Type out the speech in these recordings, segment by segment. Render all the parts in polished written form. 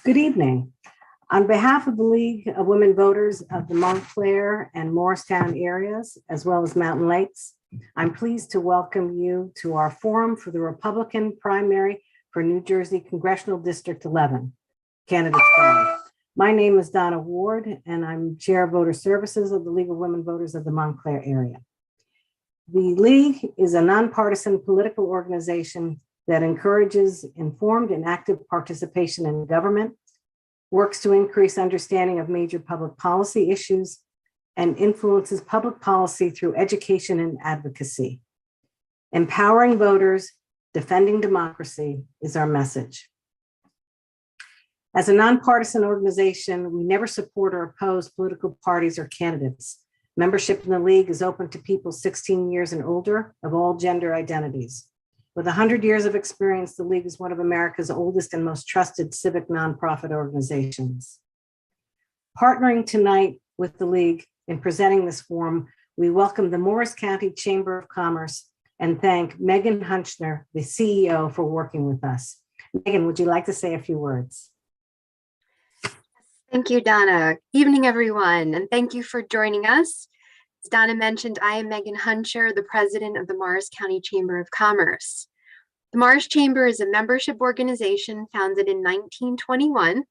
Good evening. On behalf of the League of Women Voters of the Montclair and Morristown areas, as well as Mountain Lakes, I'm pleased to welcome you to our forum for the Republican primary for New Jersey Congressional District 11 Candidates Forum. My name is Donna Ward, and I'm Chair of Voter Services of the League of Women Voters of the Montclair area. The League is a nonpartisan political organization that encourages informed and active participation in government, works to increase understanding of major public policy issues, and influences public policy through education and advocacy. Empowering voters, defending democracy is our message. As a nonpartisan organization, we never support or oppose political parties or candidates. Membership in the League is open to people 16 years and older of all gender identities. With 100 years of experience, the League is one of America's oldest and most trusted civic nonprofit organizations. Partnering tonight with the League in presenting this forum, we welcome the Morris County Chamber of Commerce and thank Megan Hunchner, the CEO, for working with us. Megan, would you like to say a few words? Thank you, Donna. Evening, everyone, and thank you for joining us. As Donna mentioned, I am Megan Huncher, the president of the Morris County Chamber of Commerce. The Morris Chamber is a membership organization founded in 1921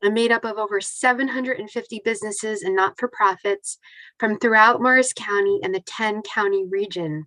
and made up of over 750 businesses and not-for-profits from throughout Morris County and the 10-county region.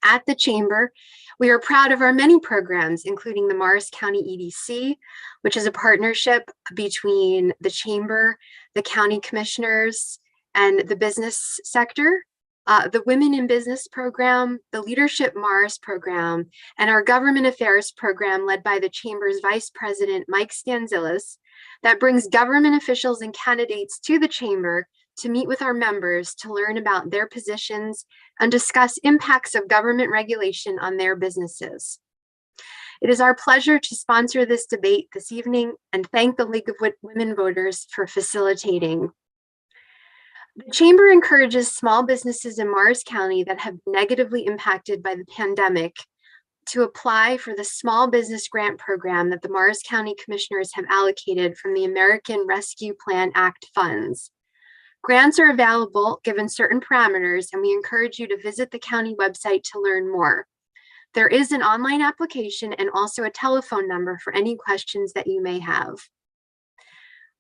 At the Chamber, we are proud of our many programs, including the Morris County EDC, which is a partnership between the Chamber, the County Commissioners, and the business sector, the Women in Business program, the Leadership Morris program, and our Government Affairs program led by the Chamber's Vice President, Mike Stanzilis, that brings government officials and candidates to the Chamber to meet with our members to learn about their positions and discuss impacts of government regulation on their businesses. It is our pleasure to sponsor this debate this evening and thank the League of Women Voters for facilitating. The Chamber encourages small businesses in Morris County that have been negatively impacted by the pandemic to apply for the Small Business Grant Program that the Morris County Commissioners have allocated from the American Rescue Plan Act funds. Grants are available given certain parameters, and we encourage you to visit the county website to learn more. There is an online application and also a telephone number for any questions that you may have.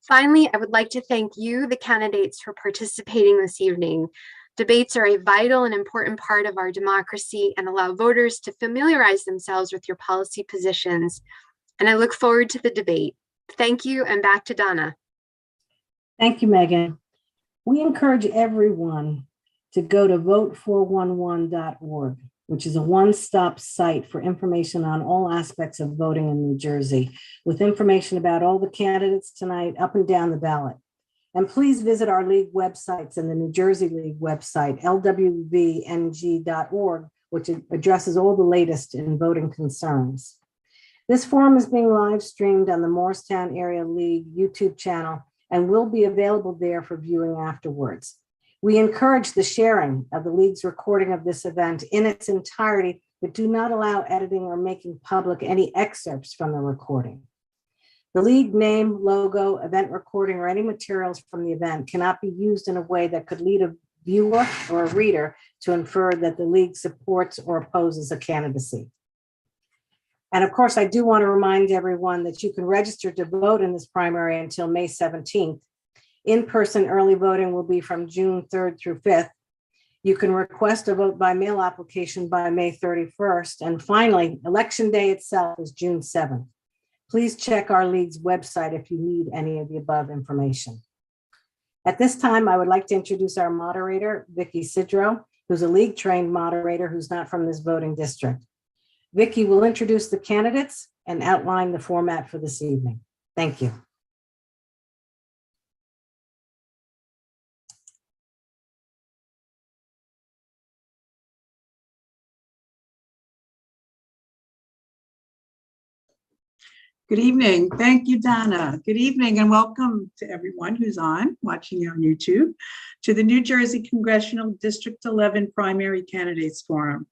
Finally, I would like to thank you, the candidates, for participating this evening. Debates are a vital and important part of our democracy and allow voters to familiarize themselves with your policy positions. And I look forward to the debate. Thank you, and back to Donna. Thank you, Megan. We encourage everyone to go to vote411.org, which is a one-stop site for information on all aspects of voting in New Jersey, with information about all the candidates tonight up and down the ballot. And please visit our League websites and the New Jersey League website, lwvng.org, which addresses all the latest in voting concerns. This forum is being live streamed on the Morristown Area League YouTube channel and will be available there for viewing afterwards. We encourage the sharing of the League's recording of this event in its entirety, but do not allow editing or making public any excerpts from the recording. The League name, logo, event recording, or any materials from the event cannot be used in a way that could lead a viewer or a reader to infer that the League supports or opposes a candidacy. And of course, I do want to remind everyone that you can register to vote in this primary until May 17th. In-person early voting will be from June 3rd through 5th. You can request a vote by mail application by May 31st. And finally, election day itself is June 7th. Please check our League's website if you need any of the above information. At this time, I would like to introduce our moderator, Vicki Sidrow, who's a League trained moderator who's not from this voting district. Vicki will introduce the candidates and outline the format for this evening. Thank you. Good evening. Thank you, Donna. Good evening and welcome to everyone who's watching on YouTube, to the New Jersey Congressional District 11 Primary Candidates Forum.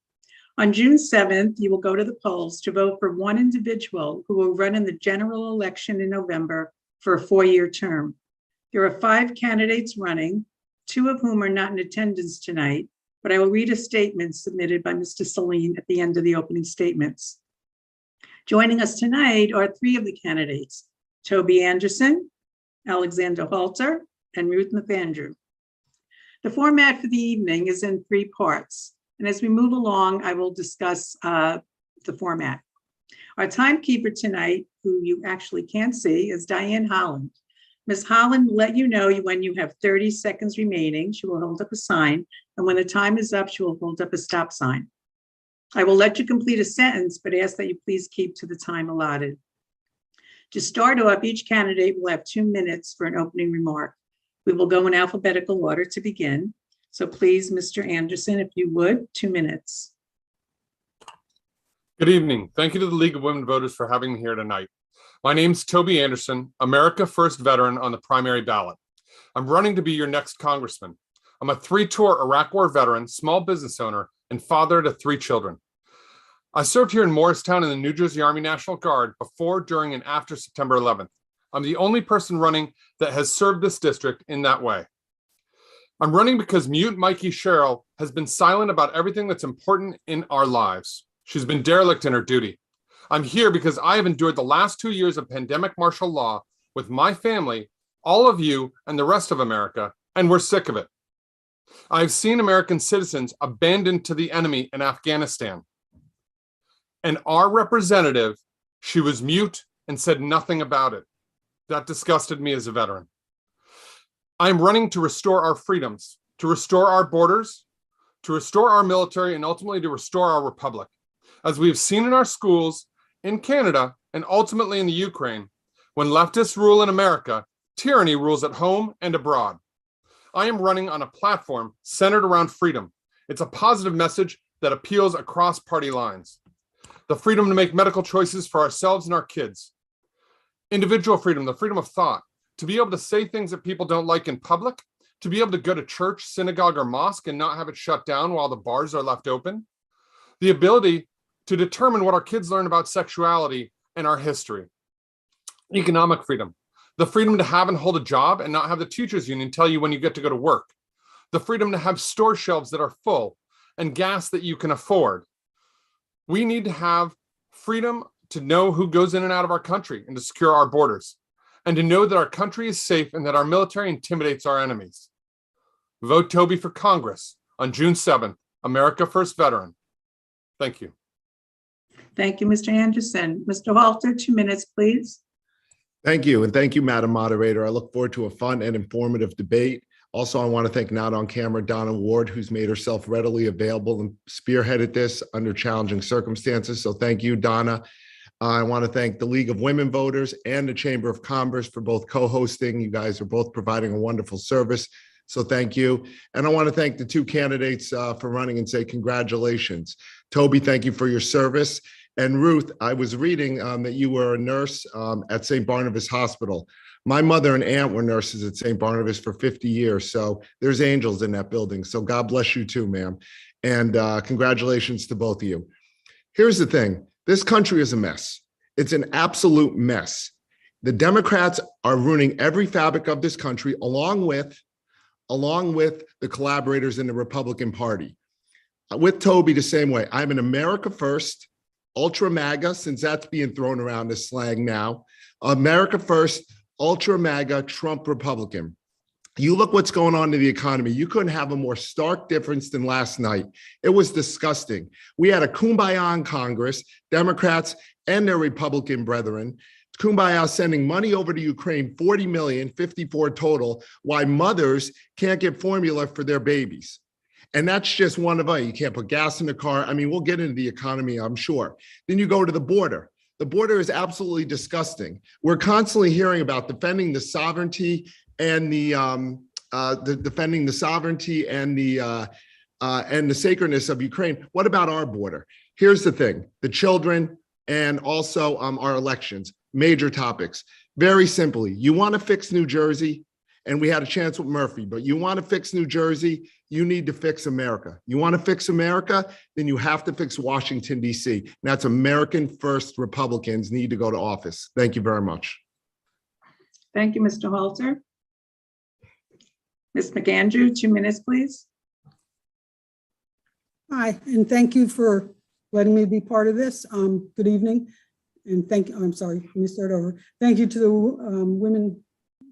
On June 7th, you will go to the polls to vote for one individual who will run in the general election in November for a 4-year term. There are 5 candidates running, 2 of whom are not in attendance tonight, but I will read a statement submitted by Mr. Saline at the end of the opening statements. Joining us tonight are 3 of the candidates, Toby Anderson, Alexander Halter, and Ruth Mcandrew. The format for the evening is in 3 parts, and as we move along, I will discuss the format. Our timekeeper tonight, who you actually can't see, is Diane Holland. Ms. Holland will let you know when you have 30 seconds remaining. She will hold up a sign, and when the time is up, she will hold up a stop sign. I will let you complete a sentence, but ask that you please keep to the time allotted. To start off, each candidate will have 2 minutes for an opening remark. We will go in alphabetical order to begin. So please, Mr. Anderson, if you would, 2 minutes. Good evening. Thank you to the League of Women Voters for having me here tonight. My name's Toby Anderson, America First veteran on the primary ballot. I'm running to be your next congressman. I'm a 3-tour Iraq War veteran, small business owner, and father to 3 children. I served here in Morristown in the New Jersey Army National Guard before, during, and after September 11th. I'm the only person running that has served this district in that way. I'm running because mute Mikey Sherrill has been silent about everything that's important in our lives. She's been derelict in her duty. I'm here because I have endured the last 2 years of pandemic martial law with my family, all of you, and the rest of America, and we're sick of it. I've seen American citizens abandoned to the enemy in Afghanistan. And our representative, she was mute and said nothing about it. That disgusted me as a veteran. I'm running to restore our freedoms, to restore our borders, to restore our military, and ultimately to restore our republic. As we have seen in our schools, in Canada, and ultimately in the Ukraine, when leftists rule in America, tyranny rules at home and abroad. I am running on a platform centered around freedom. It's a positive message that appeals across party lines. The freedom to make medical choices for ourselves and our kids. Individual freedom, the freedom of thought, to be able to say things that people don't like in public, to be able to go to church, synagogue, or mosque and not have it shut down while the bars are left open. The ability to determine what our kids learn about sexuality and our history. Economic freedom, the freedom to have and hold a job and not have the teachers union tell you when you get to go to work. The freedom to have store shelves that are full and gas that you can afford. We need to have freedom to know who goes in and out of our country and to secure our borders, and to know that our country is safe and that our military intimidates our enemies. Vote Toby for Congress on June 7th, America First veteran. Thank you. Thank you, Mr. Anderson. Mr. Halter, 2 minutes, please. Thank you. And thank you, Madam Moderator. I look forward to a fun and informative debate. Also, I want to thank not on camera Donna Ward, who's made herself readily available and spearheaded this under challenging circumstances. So thank you, Donna. I want to thank the League of Women Voters and the Chamber of Commerce for both co-hosting. You guys are both providing a wonderful service. So thank you. And I want to thank the 2 candidates for running and say congratulations. Toby, thank you for your service. And Ruth, I was reading that you were a nurse at St. Barnabas Hospital. My mother and aunt were nurses at St. Barnabas for 50 years. So there's angels in that building. So God bless you too, ma'am. And congratulations to both of you. Here's the thing. This country is a mess. It's an absolute mess. The Democrats are ruining every fabric of this country, along with the collaborators in the Republican Party. With Toby, the same way. I'm an America First, ultra MAGA, since that's being thrown around as slang now. America First, ultra MAGA, Trump Republican. You look what's going on in the economy. You couldn't have a more stark difference than last night. It was disgusting. We had a kumbaya in Congress, Democrats and their Republican brethren. Kumbaya sending money over to Ukraine, 40 million, 54 total, why mothers can't get formula for their babies. And that's just one of them. You can't put gas in the car. I mean, we'll get into the economy, I'm sure. Then you go to the border. The border is absolutely disgusting. We're constantly hearing about defending the sovereignty and the sacredness of Ukraine. What about our border? Here's the thing: the children and also our elections. Major topics. Very simply, you want to fix New Jersey, and we had a chance with Murphy, but you want to fix New Jersey, you need to fix America. You want to fix America, then you have to fix Washington, D.C. And that's American First Republicans need to go to office. Thank you very much. Thank you, Mr. Halter. Ms. Mcandrew, 2 minutes, please. Hi, and thank you for letting me be part of this. Good evening. And I'm sorry, let me start over. Thank you to the women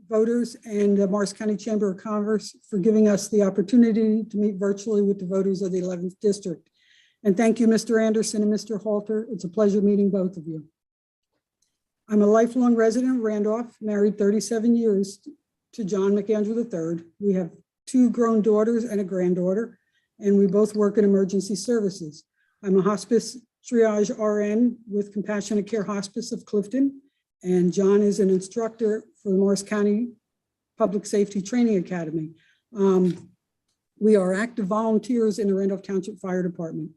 voters and the Morris County Chamber of Commerce for giving us the opportunity to meet virtually with the voters of the 11th District. And thank you, Mr. Anderson and Mr. Halter. It's a pleasure meeting both of you. I'm a lifelong resident of Randolph, married 37 years to John Mcandrew III. We have 2 grown daughters and a granddaughter, and we both work in emergency services. I'm a hospice triage RN with Compassionate Care Hospice of Clifton, and John is an instructor for the Morris County Public Safety Training Academy. We are active volunteers in the Randolph Township Fire Department.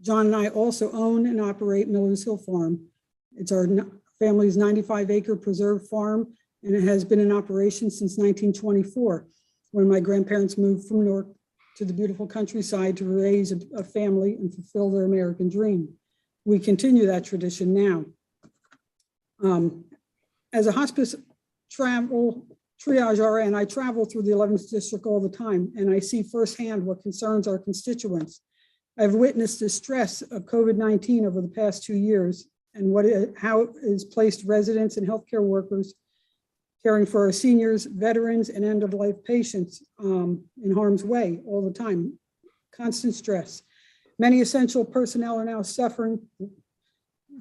John and I also own and operate Miller's Hill Farm. It's our family's 95-acre preserve farm, and it has been in operation since 1924, when my grandparents moved from Newark to the beautiful countryside to raise a family and fulfill their American dream. We continue that tradition now. As a hospice triage RN, I travel through the 11th District all the time, and I see firsthand what concerns our constituents. I've witnessed the stress of COVID-19 over the past 2 years and how it has placed residents and healthcare workers caring for our seniors, veterans, and end-of-life patients in harm's way all the time. Constant stress. Many essential personnel are now suffering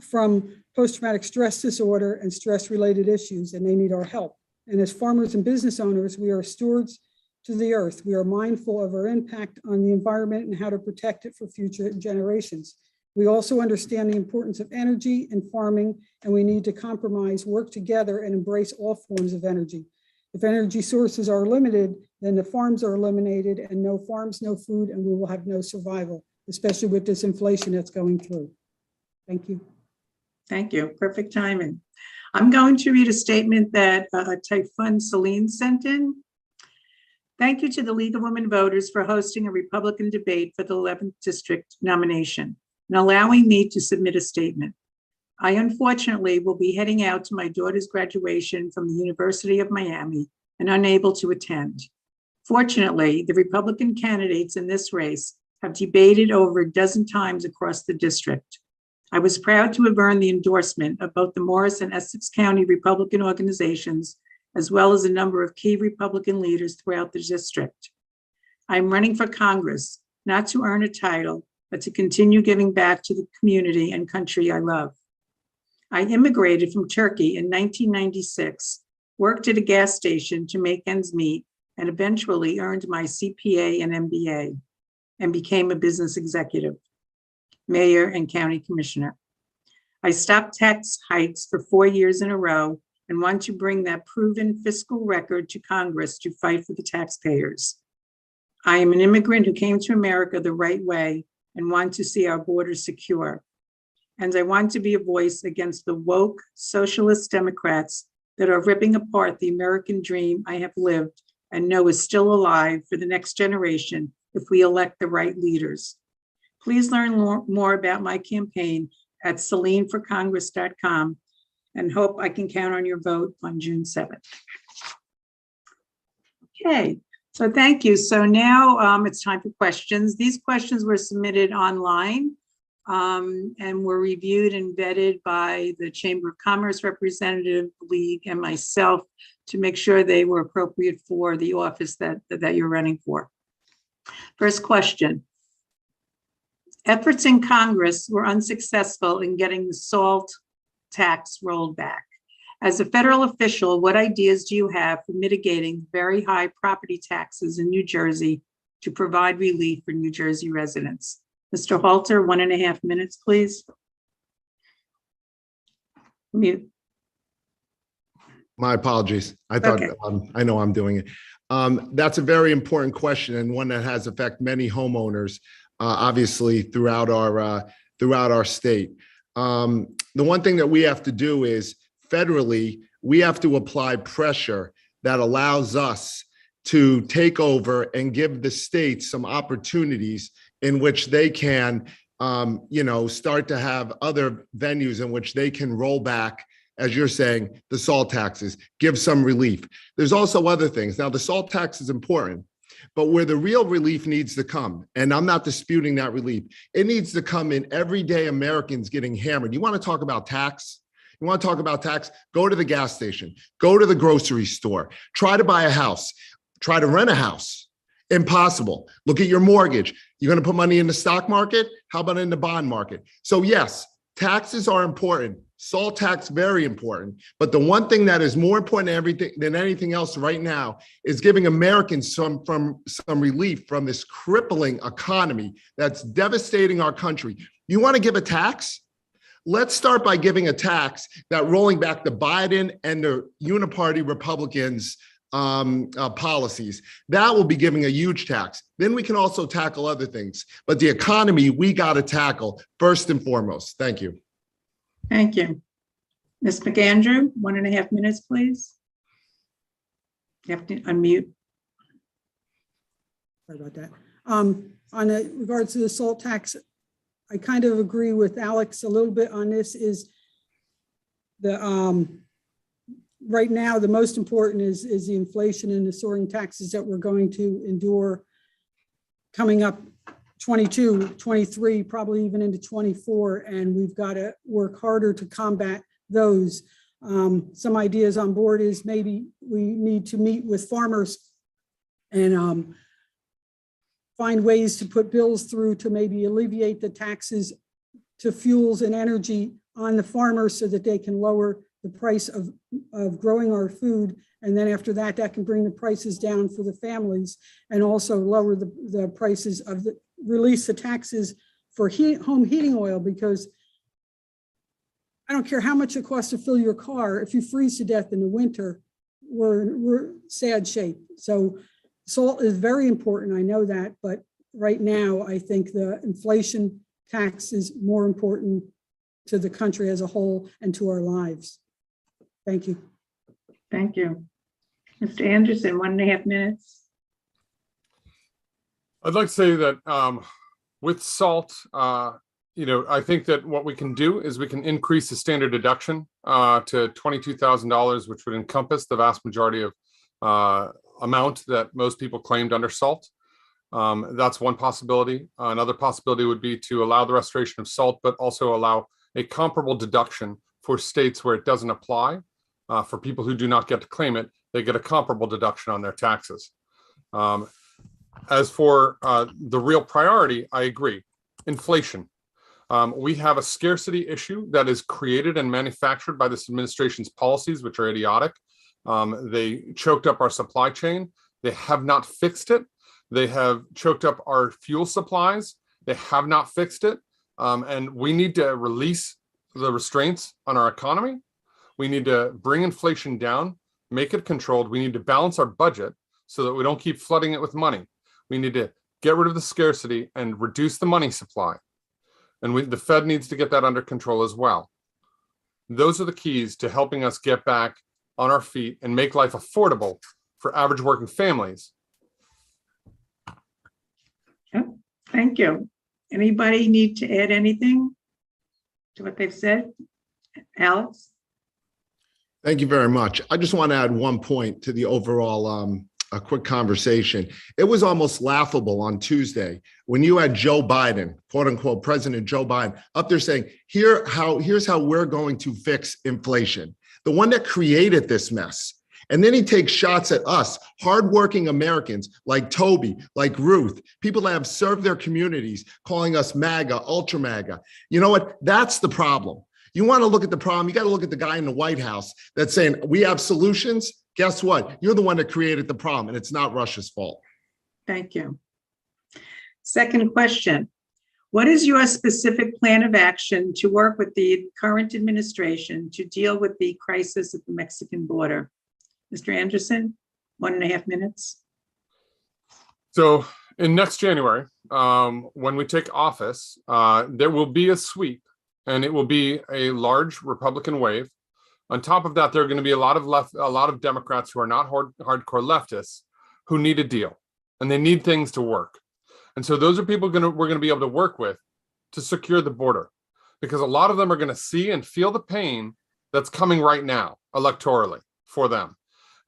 from post-traumatic stress disorder and stress-related issues, and they need our help. And as farmers and business owners, we are stewards to the earth. We are mindful of our impact on the environment and how to protect it for future generations. We also understand the importance of energy and farming, and we need to compromise, work together, and embrace all forms of energy. If energy sources are limited, then the farms are eliminated, and no farms, no food, and we will have no survival, especially with this inflation that's going through. Thank you. Thank you. Perfect timing. I'm going to read a statement that Typhon Celine sent in. Thank you to the League of Women Voters for hosting a Republican debate for the 11th District nomination and allowing me to submit a statement. I unfortunately will be heading out to my daughter's graduation from the University of Miami and unable to attend. Fortunately, the Republican candidates in this race have debated over a dozen times across the district. I was proud to have earned the endorsement of both the Morris and Essex County Republican organizations, as well as a number of key Republican leaders throughout the district. I'm running for Congress, not to earn a title, but to continue giving back to the community and country I love. I immigrated from Turkey in 1996, worked at a gas station to make ends meet, and eventually earned my CPA and MBA, and became a business executive, mayor, and county commissioner. I stopped tax hikes for 4 years in a row and want to bring that proven fiscal record to Congress to fight for the taxpayers. I am an immigrant who came to America the right way and want to see our borders secure. And I want to be a voice against the woke socialist Democrats that are ripping apart the American dream I have lived and know is still alive for the next generation if we elect the right leaders. Please learn more about my campaign at CelineForCongress.com and hope I can count on your vote on June 7th. Okay, so thank you. So now it's time for questions. These questions were submitted online and were reviewed and vetted by the Chamber of Commerce representative, League, and myself to make sure they were appropriate for the office that you're running for. First question. Efforts in Congress were unsuccessful in getting the SALT tax rolled back. As a federal official, what ideas do you have for mitigating very high property taxes in New Jersey to provide relief for New Jersey residents? Mr. Halter, 1.5 minutes, please. Mute. My apologies. I thought, Okay. I know I'm doing it. That's a very important question and one that has affected many homeowners, obviously throughout our state. The one thing that we have to do is federally, we have to apply pressure that allows us to take over and give the states some opportunities in which they can, start to have other venues in which they can roll back, as you're saying, the SALT taxes, give some relief. There's also other things. Now, the SALT tax is important, but where the real relief needs to come, and I'm not disputing that relief, it needs to come in everyday Americans getting hammered. You want to talk about tax? You want to talk about tax? Go to the gas station, go to the grocery store, try to buy a house, try to rent a house. Impossible. Look at your mortgage. You're going to put money in the stock market? How about in the bond market? So yes, taxes are important. SALT tax, very important. But the one thing that is more important than anything else right now is giving Americans some relief from this crippling economy that's devastating our country. You want to give a tax? Let's start by giving a tax that rolling back the Biden and the uniparty Republicans' policies. That will be giving a huge tax. Then we can also tackle other things. But the economy, we got to tackle first and foremost. Thank you. Thank you. Ms. Mcandrew, 1.5 minutes, please. You have to unmute. Sorry about that. On regards to the SALT tax, I kind of agree with Alex a little bit on this. Is the right now the most important is the inflation and the soaring taxes that we're going to endure coming up 22, 23, probably even into 24, and we've got to work harder to combat those. Some ideas on board is maybe we need to meet with farmers and find ways to put bills through to maybe alleviate the taxes to fuels and energy on the farmers so that they can lower the price of growing our food. And then after that, that can bring the prices down for the families and also lower the prices of release the taxes for home heating oil, because I don't care how much it costs to fill your car. If you freeze to death in the winter, we're sad shape. So salt is very important. I know that, but right now I think the inflation tax is more important to the country as a whole and to our lives. Thank you. Thank you. Mr. Anderson, 1.5 minutes. I'd like to say that with SALT, I think that what we can do is we can increase the standard deduction to $22,000, which would encompass the vast majority of amount that most people claimed under SALT. That's one possibility. Another possibility would be to allow the restoration of SALT, but also allow a comparable deduction for states where it doesn't apply. For people who do not get to claim it, they get a comparable deduction on their taxes. As for the real priority, I agree. Inflation. We have a scarcity issue that is created and manufactured by this administration's policies, which are idiotic. They choked up our supply chain. They have not fixed it. They have choked up our fuel supplies. They have not fixed it. And we need to release the restraints on our economy. We need to bring inflation down, make it controlled. We need to balance our budget so that we don't keep flooding it with money. We need to get rid of the scarcity and reduce the money supply. And the Fed needs to get that under control as well. Those are the keys to helping us get back on our feet and make life affordable for average working families. Thank you. Anybody need to add anything to what they've said? Alex? Thank you very much. I just want to add one point to the overall a quick conversation. It was almost laughable on Tuesday when you had Joe Biden, quote unquote, President Joe Biden, up there saying, here's how we're going to fix inflation. The one that created this mess. And then he takes shots at us, hardworking Americans like Toby, like Ruth, people that have served their communities, calling us MAGA, ultra MAGA. You know what? That's the problem. You want to look at the problem, you got to look at the guy in the White House that's saying, we have solutions. Guess what? You're the one that created the problem, and it's not Russia's fault. Thank you. Second question. What is your specific plan of action to work with the current administration to deal with the crisis at the Mexican border? Mr. Anderson, 1.5 minutes. So in next January, when we take office, there will be a sweep, and it will be a large Republican wave. On top of that, there are going to be a lot of Democrats who are not hardcore leftists who need a deal, and they need things to work. And so those are people we're going to be able to work with to secure the border, because a lot of them are going to see and feel the pain that's coming right now electorally for them.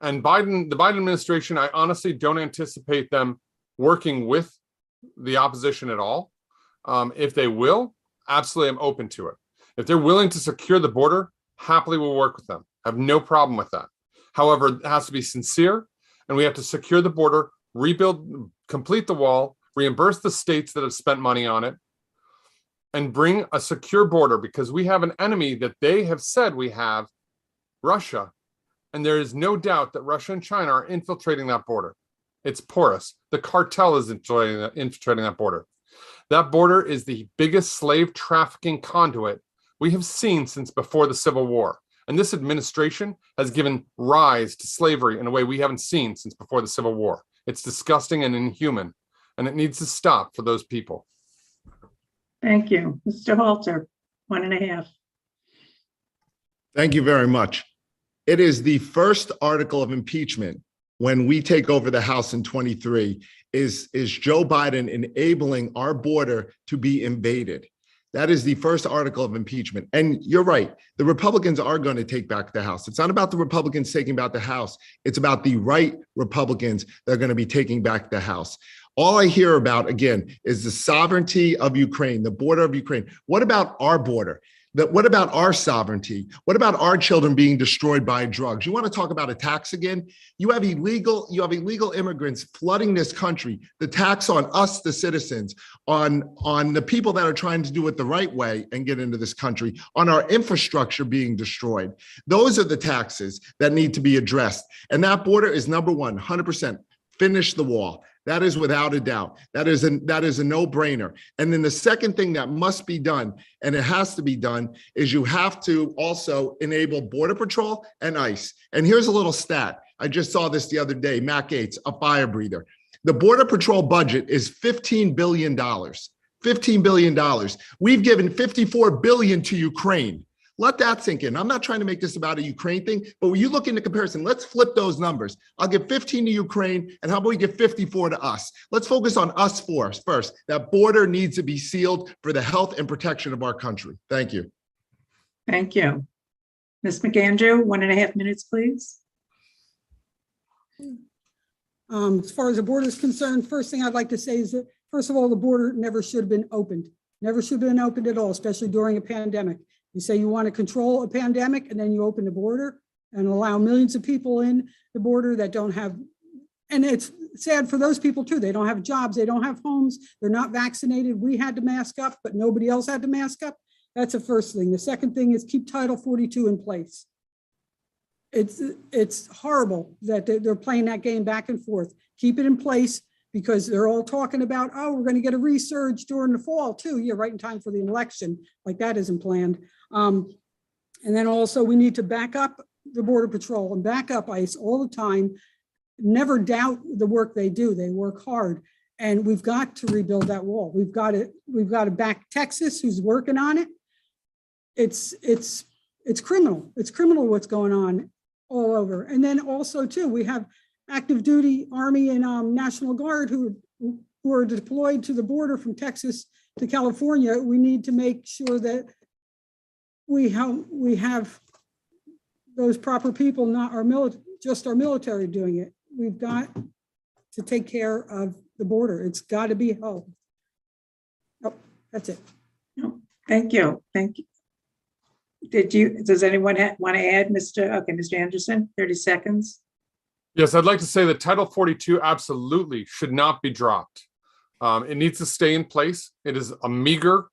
And the Biden administration, I honestly don't anticipate them working with the opposition at all. If they will, absolutely, I'm open to it. If they're willing to secure the border, happily we'll work with them. I have no problem with that. However, it has to be sincere, and we have to secure the border, rebuild, complete the wall, reimburse the states that have spent money on it, and bring a secure border, because we have an enemy that they have said we have, Russia, and there is no doubt that Russia and China are infiltrating that border. It's porous. The cartel is infiltrating that border. That border is the biggest slave trafficking conduit we have seen since before the Civil War. And this administration has given rise to slavery in a way we haven't seen since before the Civil War. It's disgusting and inhuman, and it needs to stop for those people. Thank you. Mr. Halter, 1.5. Thank you very much. It is the first article of impeachment when we take over the House in 23 is Joe Biden enabling our border to be invaded. That is the first article of impeachment. And you're right, the Republicans are going to take back the House. It's not about the Republicans taking back the House. It's about the right Republicans that are going to be taking back the House. All I hear about, again, is the sovereignty of Ukraine, the border of Ukraine. What about our border? What about our sovereignty? What about our children being destroyed by drugs? You want to talk about a tax again? You have illegal immigrants flooding this country. The tax on us, the citizens, on the people that are trying to do it the right way and get into this country, on our infrastructure being destroyed. Those are the taxes that need to be addressed. And that border is number one, 100%. Finish the wall. That is without a doubt. That is a no-brainer. And then the second thing that must be done, and it has to be done, is you have to also enable Border Patrol and ICE. And here's a little stat. I just saw this the other day, Matt Gaetz, a fire breather. The Border Patrol budget is $15 billion. $15 billion. We've given $54 billion to Ukraine. Let that sink in. I'm not trying to make this about a Ukraine thing, but when you look into comparison, let's flip those numbers. I'll give 15 to Ukraine, and how about we give 54 to us? Let's focus on us first. That border needs to be sealed for the health and protection of our country. Thank you. Thank you. Ms. Mcandrew, 1.5 minutes, please. As far as the border is concerned, first thing I'd like to say is that, first of all, the border never should have been opened. Never should have been opened at all, especially during a pandemic. You say you want to control a pandemic, and then you open the border and allow millions of people in the border that don't have, and it's sad for those people too. They don't have jobs, they don't have homes, they're not vaccinated. We had to mask up, but nobody else had to mask up. That's the first thing. The second thing is keep Title 42 in place. It's horrible that they're playing that game back and forth. Keep it in place, because they're all talking about, oh, we're going to get a resurge during the fall too. Yeah, right in time for the election. Like that isn't planned. And then also we need to back up the Border Patrol and back up ICE all the time. Never doubt the work they do. They work hard, and we've got to rebuild that wall. We've got to back Texas, who's working on it. It's criminal. It's criminal what's going on. all over. And then also too, we have active duty Army and National Guard who are deployed to the border from Texas to California. We need to make sure that we have those proper people, not just our military doing it. We've got to take care of the border. It's got to be held. Oh, that's it. No, thank you. Thank you. Does anyone want to add, Mr. Anderson, 30 seconds? Yes, I'd like to say that Title 42 absolutely should not be dropped. It needs to stay in place. It is a meager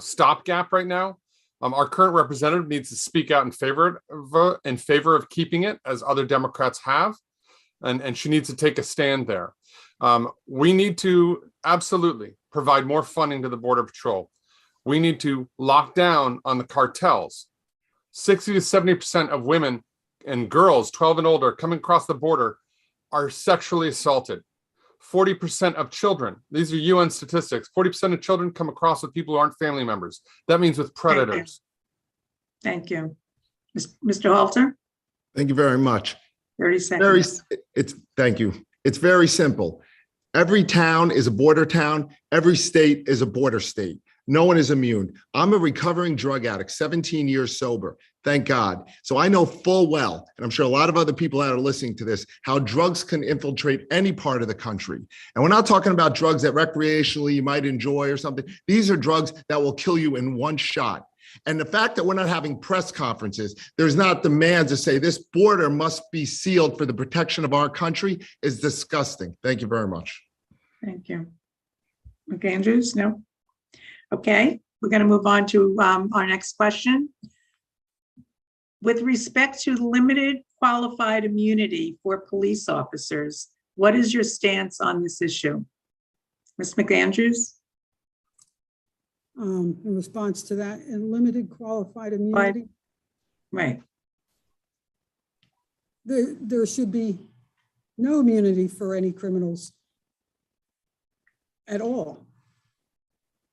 stopgap right now. Our current representative needs to speak out in favor of keeping it, as other Democrats have, and she needs to take a stand there. We need to absolutely provide more funding to the Border Patrol. We need to lock down on the cartels. 60 to 70% of women and girls 12 and older coming across the border are sexually assaulted. 40% of children, these are UN statistics, 40% of children come across with people who aren't family members. That means with predators. Thank you. Mr. Halter? Thank you very much. 30 seconds. Thank you. It's very simple. Every town is a border town. Every state is a border state. No one is immune. I'm a recovering drug addict, 17 years sober, thank God. So I know full well, and I'm sure a lot of other people that are listening to this, how drugs can infiltrate any part of the country. And we're not talking about drugs that recreationally you might enjoy or something. These are drugs that will kill you in one shot. And the fact that we're not having press conferences, there's not demands to say this border must be sealed for the protection of our country is disgusting. Thank you very much. Thank you. Mcandrew, no? Okay, we're going to move on to our next question. With respect to limited qualified immunity for police officers, what is your stance on this issue? Ms. Mcandrew? In response to that, and limited qualified immunity, Right. there should be no immunity for any criminals at all.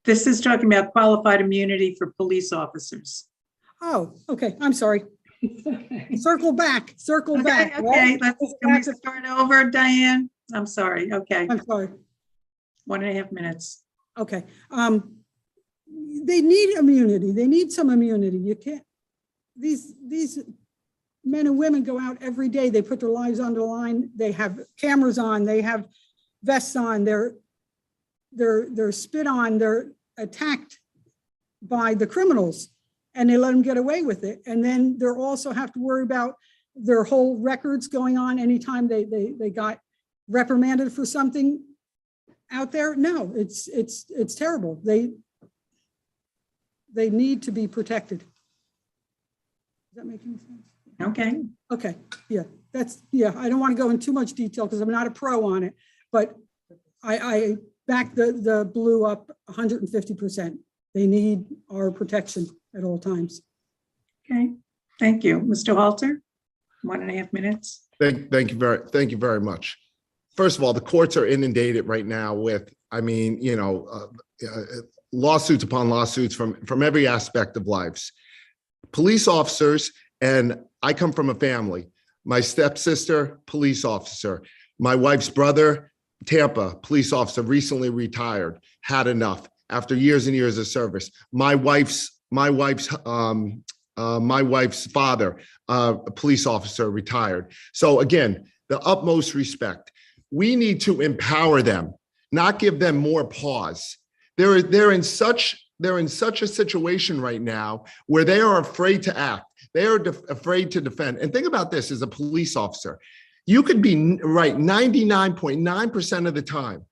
This is talking about qualified immunity for police officers. Oh, okay, I'm sorry. Circle back. Okay, Right? can we start over, Diane? I'm sorry, okay. I'm sorry. 1.5 minutes. Okay. They need immunity. They need some immunity. You can't, these men and women go out every day. They put their lives on the line. They have cameras on. They have vests on. They're spit on. They're attacked by the criminals, and they let them get away with it. And then they're also have to worry about their whole records going on anytime they got reprimanded for something out there. No, it's terrible. They need to be protected. Does that make any sense? Okay. Okay, yeah, I don't want to go in too much detail because I'm not a pro on it, but I back the blue up 150%. They need our protection at all times. Okay, thank you. Mr. Halter, 1.5 minutes. Thank you very much. First of all, the courts are inundated right now with, lawsuits upon lawsuits from every aspect of lives. Police officers, and I come from a family. My stepsister, police officer. My wife's brother, Tampa, police officer, recently retired, had enough after years and years of service. My wife's father, a police officer, retired. So again, the utmost respect. We need to empower them, not give them more pause. They're in such a situation right now where they are afraid to act. They are afraid to defend. And think about this as a police officer. You could be right 99.9% of the time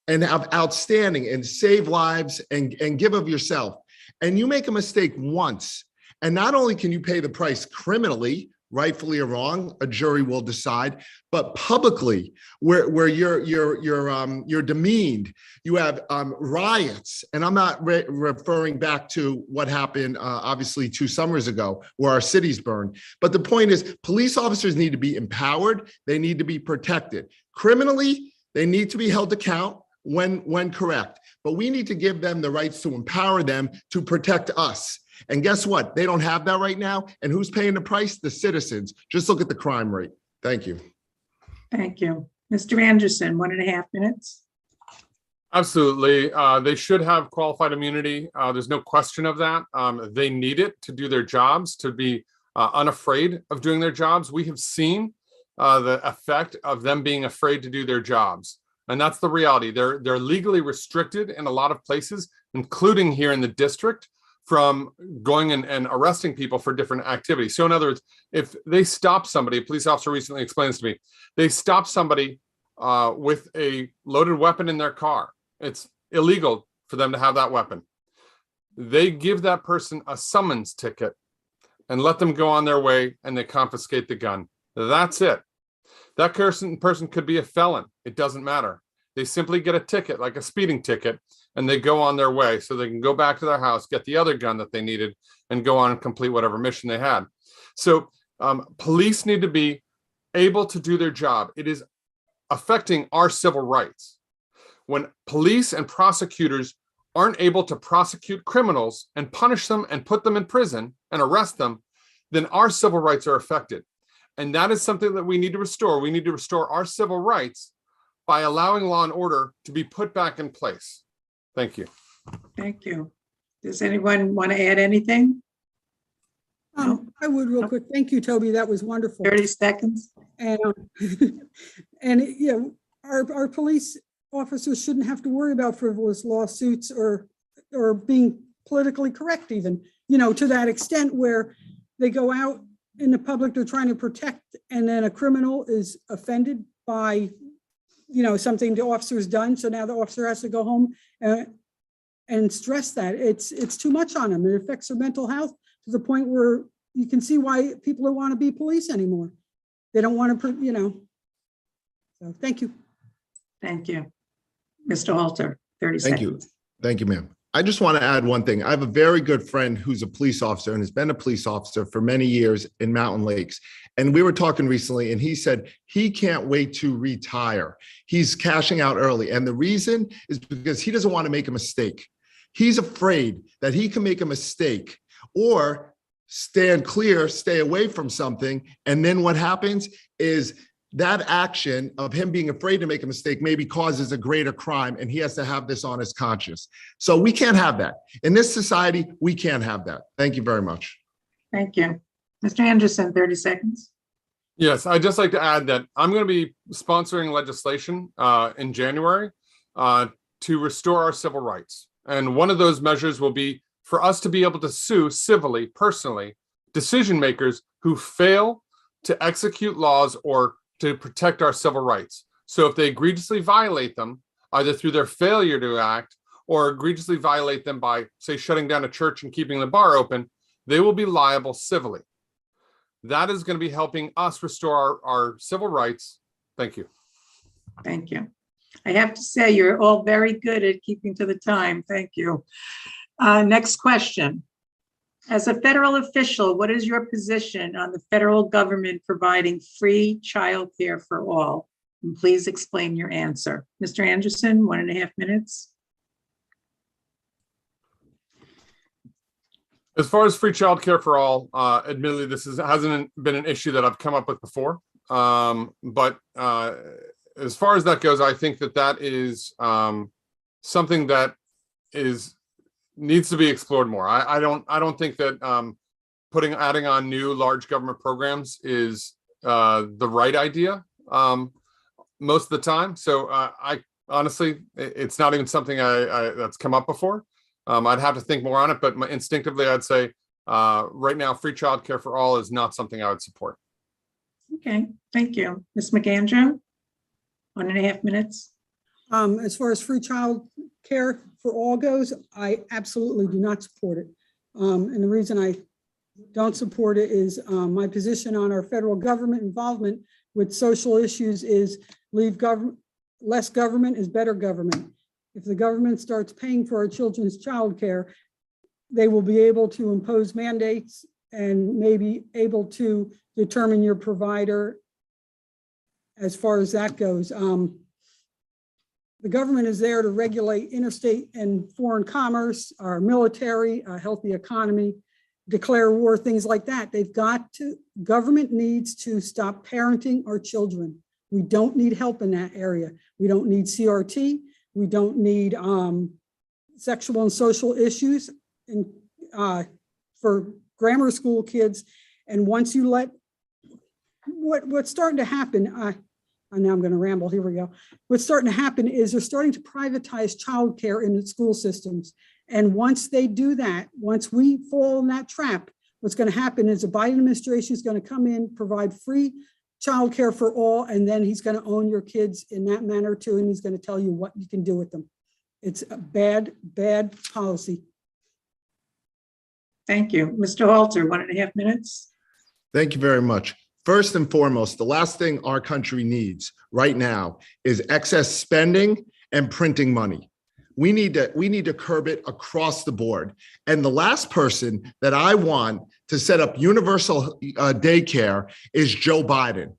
and have outstanding and save lives and give of yourself. And you make a mistake once, and not only can you pay the price criminally, rightfully or wrong, a jury will decide, but publicly, where you're demeaned, you have riots. And I'm not referring back to what happened, obviously 2 summers ago, where our cities burned. But the point is, police officers need to be empowered. They need to be protected. Criminally, they need to be held to account when correct. But we need to give them the rights to empower them to protect us. And guess what? They don't have that right now. And who's paying the price? The citizens. Just look at the crime rate. Thank you. Thank you. Mr. Anderson, 1.5 minutes. Absolutely. They should have qualified immunity. There's no question of that. They need it to do their jobs, to be unafraid of doing their jobs. We have seen the effect of them being afraid to do their jobs. And that's the reality. They're legally restricted in a lot of places, including here in the district, from going and arresting people for different activities. So in other words, if they stop somebody, a police officer recently explained this to me, they stop somebody with a loaded weapon in their car. It's illegal for them to have that weapon. They give that person a summons ticket and let them go on their way, and they confiscate the gun. That's it. That person could be a felon. It doesn't matter. They simply get a ticket, like a speeding ticket, and they go on their way so they can go back to their house, get the other gun that they needed, and go on and complete whatever mission they had. So police need to be able to do their job. It is affecting our civil rights. When police and prosecutors aren't able to prosecute criminals and punish them and put them in prison and arrest them, then our civil rights are affected. And that is something that we need to restore. We need to restore our civil rights by allowing law and order to be put back in place. Thank you. Thank you. Does anyone want to add anything? I would real quick. Thank you, Toby. That was wonderful. 30 seconds. And, our police officers shouldn't have to worry about frivolous lawsuits or being politically correct even, to that extent where they go out in the public, they're trying to protect, and then a criminal is offended by, something the officer's done. So now the officer has to go home and stress that. It's too much on them. It affects their mental health to the point where you can see why people don't want to be police anymore. They don't want to, So thank you. Thank you. Mr. Halter, 30 Thank seconds. you. Thank you, ma'am. I just want to add one thing. I have a very good friend who's a police officer and has been a police officer for many years in Mountain Lakes. And we were talking recently, and he said he can't wait to retire. He's cashing out early. And the reason is because he doesn't want to make a mistake. He's afraid that he can make a mistake or stand clear, stay away from something. And then what happens is that action of him being afraid to make a mistake maybe causes a greater crime, and he has to have this on his conscience. So we can't have that. In this society, we can't have that. Thank you very much. Thank you. Mr. Anderson, 30 seconds. Yes, I'd just like to add that I'm going to be sponsoring legislation in January to restore our civil rights. And one of those measures will be for us to be able to sue civilly, personally, decision makers who fail to execute laws or to protect our civil rights. So if they egregiously violate them, either through their failure to act or egregiously violate them by, say, shutting down a church and keeping the bar open, they will be liable civilly. That is going to be helping us restore our civil rights. Thank you. Thank you. I have to say, you're all very good at keeping to the time. Thank you. Next question. As a federal official, what is your position on the federal government providing free childcare for all? And please explain your answer. Mr. Anderson, 1.5 minutes. As far as free childcare for all, admittedly, this hasn't been an issue that I've come up with before. But as far as that goes, I think that is something that needs to be explored more. I don't think that adding on new large government programs is the right idea most of the time. So I honestly, it's not even something that's come up before. I'd have to think more on it, but instinctively I'd say right now, free childcare for all is not something I would support. Okay, thank you. Ms. Mcandrew, 1.5 minutes. As far as free child care for all goes, I absolutely do not support it. And the reason I don't support it is my position on our federal government involvement with social issues is less government is better government. If the government starts paying for our children's child care, they will be able to impose mandates and maybe able to determine your provider as far as that goes. The government is there to regulate interstate and foreign commerce, our military, a healthy economy. declare war, things like that. Government needs to stop parenting our children. We don't need help in that area. We don't need CRT. We don't need sexual and social issues for grammar school kids. And once you let, what's starting to happen, now I'm going to ramble, here we go. What's starting to happen is they're starting to privatize childcare in the school systems. And once they do that, once we fall in that trap, what's going to happen is the Biden administration is going to come in, provide free childcare for all, and then he's going to own your kids in that manner too, and he's going to tell you what you can do with them. It's a bad, bad policy. Thank you. Mr. Halter, 1.5 minutes. Thank you very much. First and foremost, the last thing our country needs right now is excess spending and printing money. We need to curb it across the board. And the last person that I want to set up universal daycare is Joe Biden.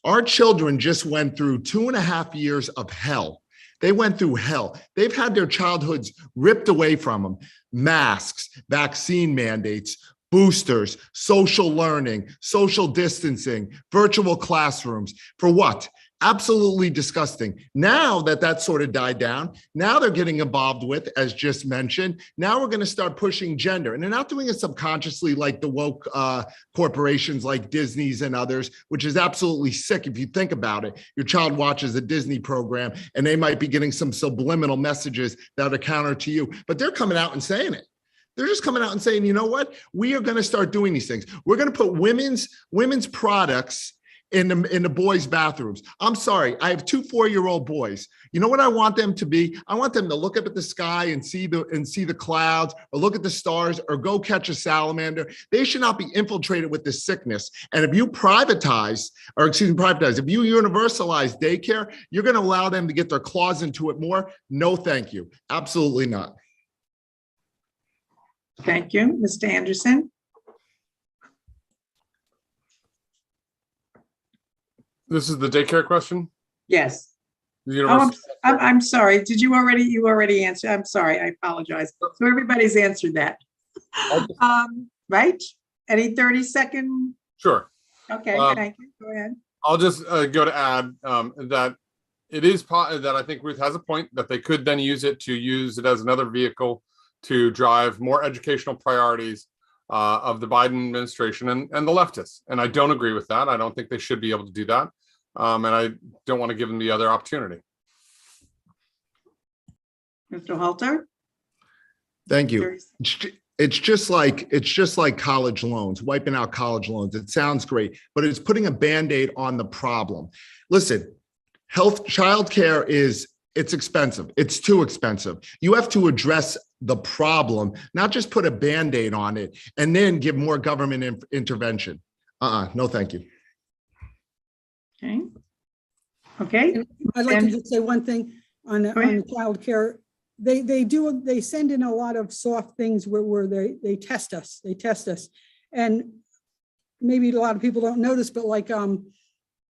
Our children just went through 2.5 years of hell. They went through hell. They've had their childhoods ripped away from them. Masks, vaccine mandates, boosters, social learning, social distancing, virtual classrooms. For what? Absolutely disgusting. Now that that's sort of died down, now they're getting involved with, as just mentioned, now we're going to start pushing gender. And they're not doing it subconsciously like the woke corporations like Disney's and others, which is absolutely sick if you think about it. Your child watches a Disney program and they might be getting some subliminal messages that are counter to you, but they're coming out and saying it. They're just coming out and saying, you know what? We are going to start doing these things. We're going to put women's products in the boys' bathrooms. I'm sorry, I have 2 4-year-old boys. You know what I want them to be? I want them to look up at the sky and see the clouds, or look at the stars, or go catch a salamander. They should not be infiltrated with this sickness. And if you if you universalize daycare, you're going to allow them to get their claws into it more. No, thank you. Absolutely not. Thank you. Mr. Anderson. This is the daycare question? Yes. The Oh, universal- I'm sorry. Did you already answer? I'm sorry. I apologize. So everybody's answered that. Right? Any 30-second? Sure. Okay, thank you. Go ahead. I'll just go to add that it is that I think Ruth has a point that they could then use it as another vehicle to drive more educational priorities of the Biden administration and the leftists. And I don't agree with that. I don't think they should be able to do that. And I don't want to give them the other opportunity. Mr. Halter? Thank you. It's just like college loans, wiping out college loans. It sounds great, but it's putting a Band-Aid on the problem. Listen, childcare it's expensive. It's too expensive. You have to address the problem, not just put a Band-Aid on it and then give more government intervention. No, thank you. Okay. I'd like to just say one thing on the child care. They send in a lot of soft things where they test us. And maybe a lot of people don't notice, but like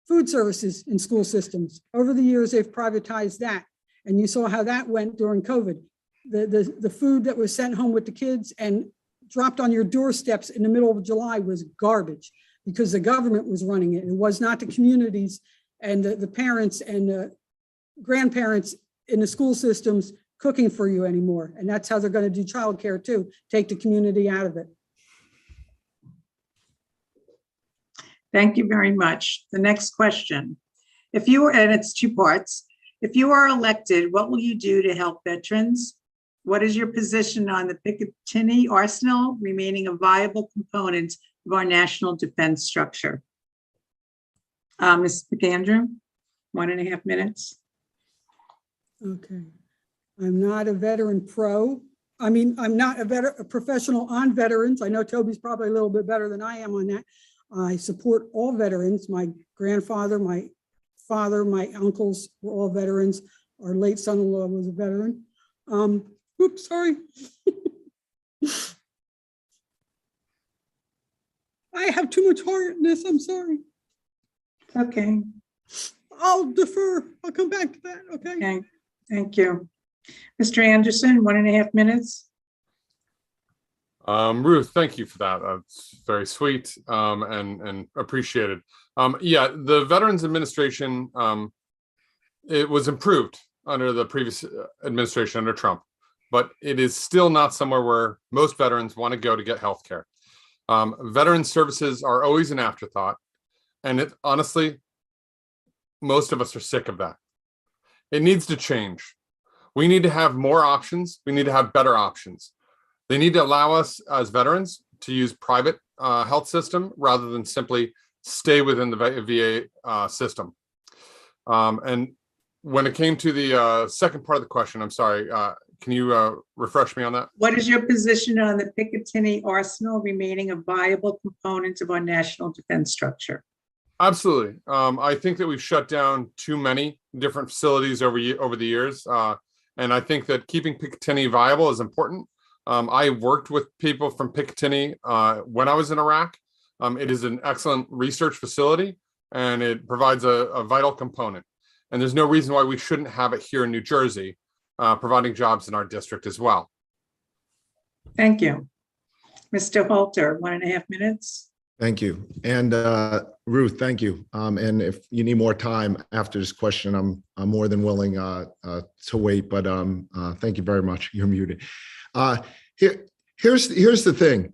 food services in school systems. Over the years, they've privatized that. And you saw how that went during COVID. The food that was sent home with the kids and dropped on your doorsteps in the middle of July was garbage because the government was running it. It was not the communities and the parents and the grandparents in the school systems cooking for you anymore. And that's how they're going to do childcare too, take the community out of it. Thank you very much. The next question. And it's 2 parts. If you are elected, what will you do to help veterans? What is your position on the Picatinny arsenal remaining a viable component of our national defense structure? Ms. Mcandrew, 1.5 minutes. Okay. I'm not a veteran pro. I mean, I'm not a professional on veterans. I know Toby's probably a little bit better than I am on that. I support all veterans. My grandfather, my father, my uncles were all veterans. Our late son-in-law was a veteran. Oops, sorry. I have too much heart in this. I'm sorry. Okay. I'll defer. I'll come back to that. Okay. Thank you. Mr. Anderson, 1.5 minutes. Ruth, thank you for that. That's very sweet and appreciated. Yeah, the Veterans Administration, it was improved under the previous administration under Trump, but it is still not somewhere where most veterans want to go to get health care. Veteran services are always an afterthought, and honestly, most of us are sick of that. It needs to change. We need to have more options. We need to have better options. They need to allow us as veterans to use private health system rather than simply stay within the VA system. And when it came to the second part of the question, I'm sorry, can you refresh me on that? What is your position on the Picatinny arsenal remaining a viable component of our national defense structure? Absolutely. I think that we've shut down too many different facilities over the years. And I think that keeping Picatinny viable is important. I worked with people from Picatinny when I was in Iraq. It is an excellent research facility, and it provides a vital component. And there's no reason why we shouldn't have it here in New Jersey, providing jobs in our district as well. Thank you. Mr. Halter, 1.5 minutes. Thank you. And Ruth, thank you. And if you need more time after this question, I'm more than willing to wait, but thank you very much. You're muted. Here's the thing.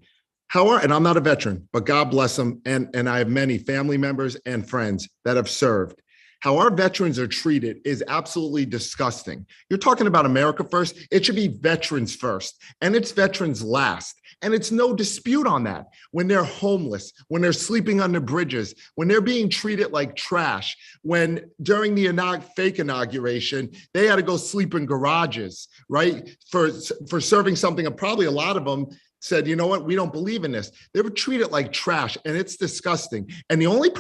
And I'm not a veteran, but God bless them. And I have many family members and friends that have served. How our veterans are treated is absolutely disgusting. You're talking about America first. It should be veterans first, and it's veterans last. And it's no dispute on that. When they're homeless, when they're sleeping under bridges, when they're being treated like trash, when during the fake inauguration, they had to go sleep in garages, right? For serving something, and probably a lot of them said, you know what, we don't believe in this. They were treated like trash, and it's disgusting. And the only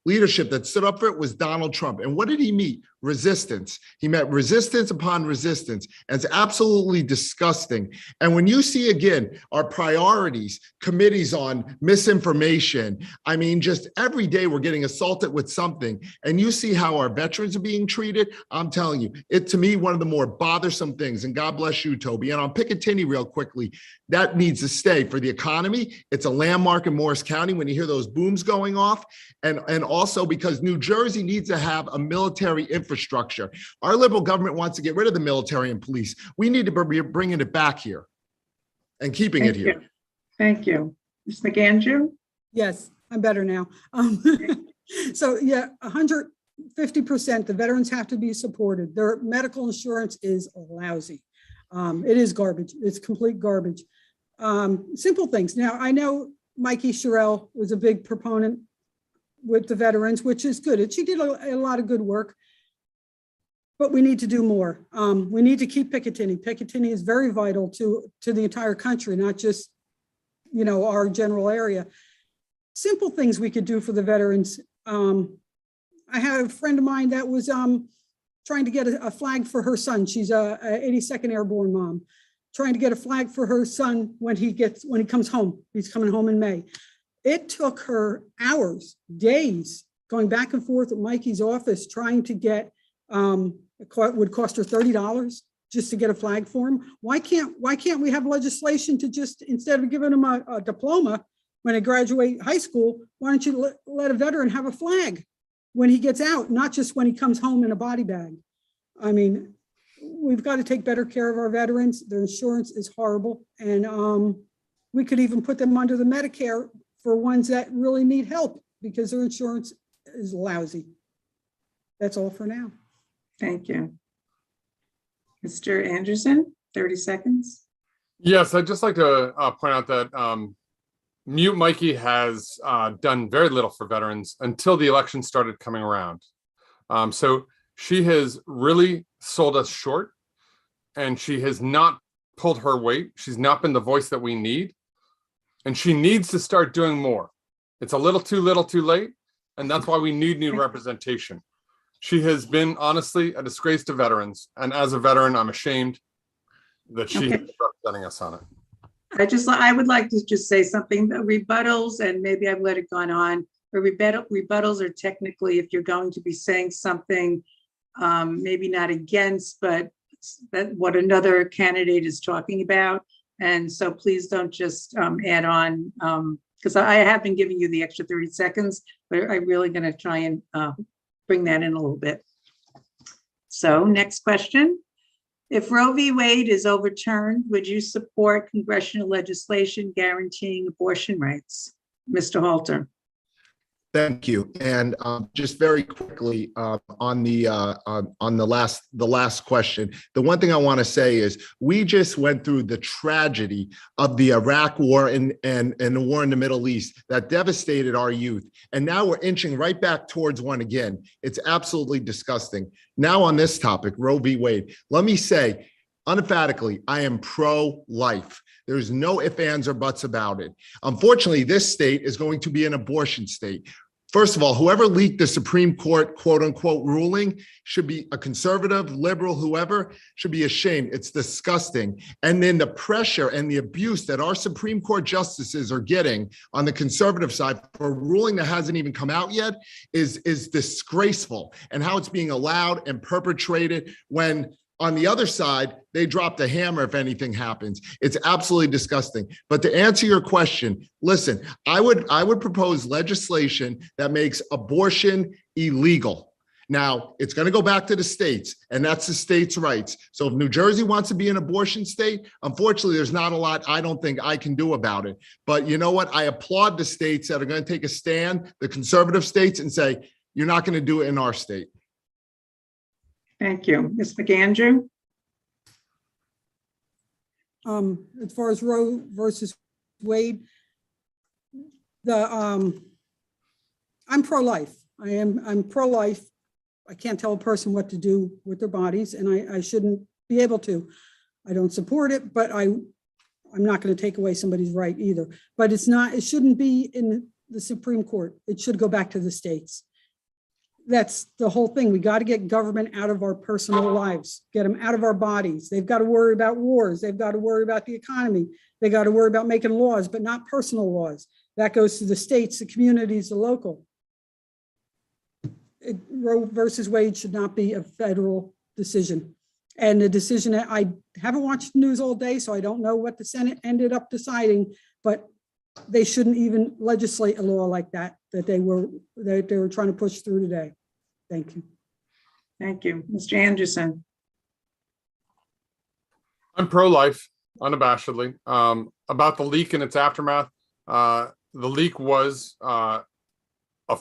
leadership that stood up for it was Donald Trump. And what did he meet? Resistance. He met resistance upon resistance. And it's absolutely disgusting. And when you see, again, our priorities, committees on misinformation, I mean, just every day we're getting assaulted with something, and you see how our veterans are being treated, I'm telling you, to me, one of the more bothersome things, and God bless you, Toby. And on Picatinny real quickly, that needs to stay for the economy. It's a landmark in Morris County when you hear those booms going off. And also because New Jersey needs to have a military infrastructure. Our liberal government wants to get rid of the military and police. We need to be bringing it back here and keeping it here. Thank you. Ms. Mcandrew? Yes, I'm better now. So yeah, 150%, the veterans have to be supported. Their medical insurance is lousy. It is garbage. It's complete garbage. Simple things. Now, I know Mikey Sherrill was a big proponent with the veterans, which is good. She did a lot of good work, but we need to do more. We need to keep Picatinny. Picatinny is very vital to the entire country, not just, our general area. Simple things we could do for the veterans. I had a friend of mine that was trying to get a flag for her son. She's a 82nd Airborne mom, trying to get a flag for her son when he comes home. He's coming home in May. It took her hours, days, going back and forth at Mikey's office, trying to get, it would cost her $30 just to get a flag for him. Why can't we have legislation to just, instead of giving him a diploma when they graduate high school, why don't you let a veteran have a flag when he gets out, not just when he comes home in a body bag? I mean, we've got to take better care of our veterans. Their insurance is horrible. And we could even put them under the Medicare for ones that really need help because their insurance is lousy. That's all for now. Thank you. Mr. Anderson, 30 seconds. Yes, I'd just like to point out that Mute Mikey has done very little for veterans until the election started coming around. So she has really sold us short, and she has not pulled her weight. She's not been the voice that we need, and she needs to start doing more. It's a little too late, and that's why we need new representation. She has been, honestly, a disgrace to veterans, and as a veteran, I'm ashamed that she is representing us on it. I would like to just say something. The rebuttals, and maybe I've let it go on, but rebuttals are technically, if you're going to be saying something, maybe not against, but that what another candidate is talking about. And so please don't just add on, because I have been giving you the extra 30 seconds, but I'm really going to try and bring that in a little bit. So next question. If Roe v. Wade is overturned, would you support congressional legislation guaranteeing abortion rights? Mr. Halter. Thank you. And just very quickly on the last question, the one thing I want to say is we just went through the tragedy of the Iraq war and the war in the Middle East that devastated our youth. And now we're inching right back towards one again. It's absolutely disgusting. Now on this topic, Roe v. Wade, let me say, unemphatically, I am pro-life. There's no ifs, ands, or buts about it. Unfortunately, this state is going to be an abortion state. First of all, whoever leaked the Supreme Court, quote unquote, ruling should be a conservative, liberal, whoever should be ashamed. It's disgusting. And then the pressure and the abuse that our Supreme Court justices are getting on the conservative side for a ruling that hasn't even come out yet is disgraceful. And how it's being allowed and perpetrated when on the other side, they drop the hammer if anything happens. It's absolutely disgusting. But to answer your question, listen, I would propose legislation that makes abortion illegal. Now, it's going to go back to the states, and that's the states' rights. So if New Jersey wants to be an abortion state, unfortunately, there's not a lot I don't think I can do about it. But you know what? I applaud the states that are going to take a stand, the conservative states, and say, you're not going to do it in our state. Thank you. Ms. Mcandrew? As far as Roe versus Wade, I'm pro-life. I'm pro-life. I can't tell a person what to do with their bodies, and I shouldn't be able to. I don't support it, but I'm not going to take away somebody's right either. But it shouldn't be in the Supreme Court. It should go back to the states. That's the whole thing. We got to get government out of our personal lives, get them out of our bodies. They've got to worry about wars. They've got to worry about the economy. They got to worry about making laws, but not personal laws. That goes to the states, the communities, the local. Roe versus Wade should not be a federal decision. And the decision, I haven't watched the news all day, so I don't know what the Senate ended up deciding, but they shouldn't even legislate a law like that they were trying to push through today. Thank you. Thank you. Mr. Anderson. I'm pro-life, unabashedly. About the leak and its aftermath, the leak was a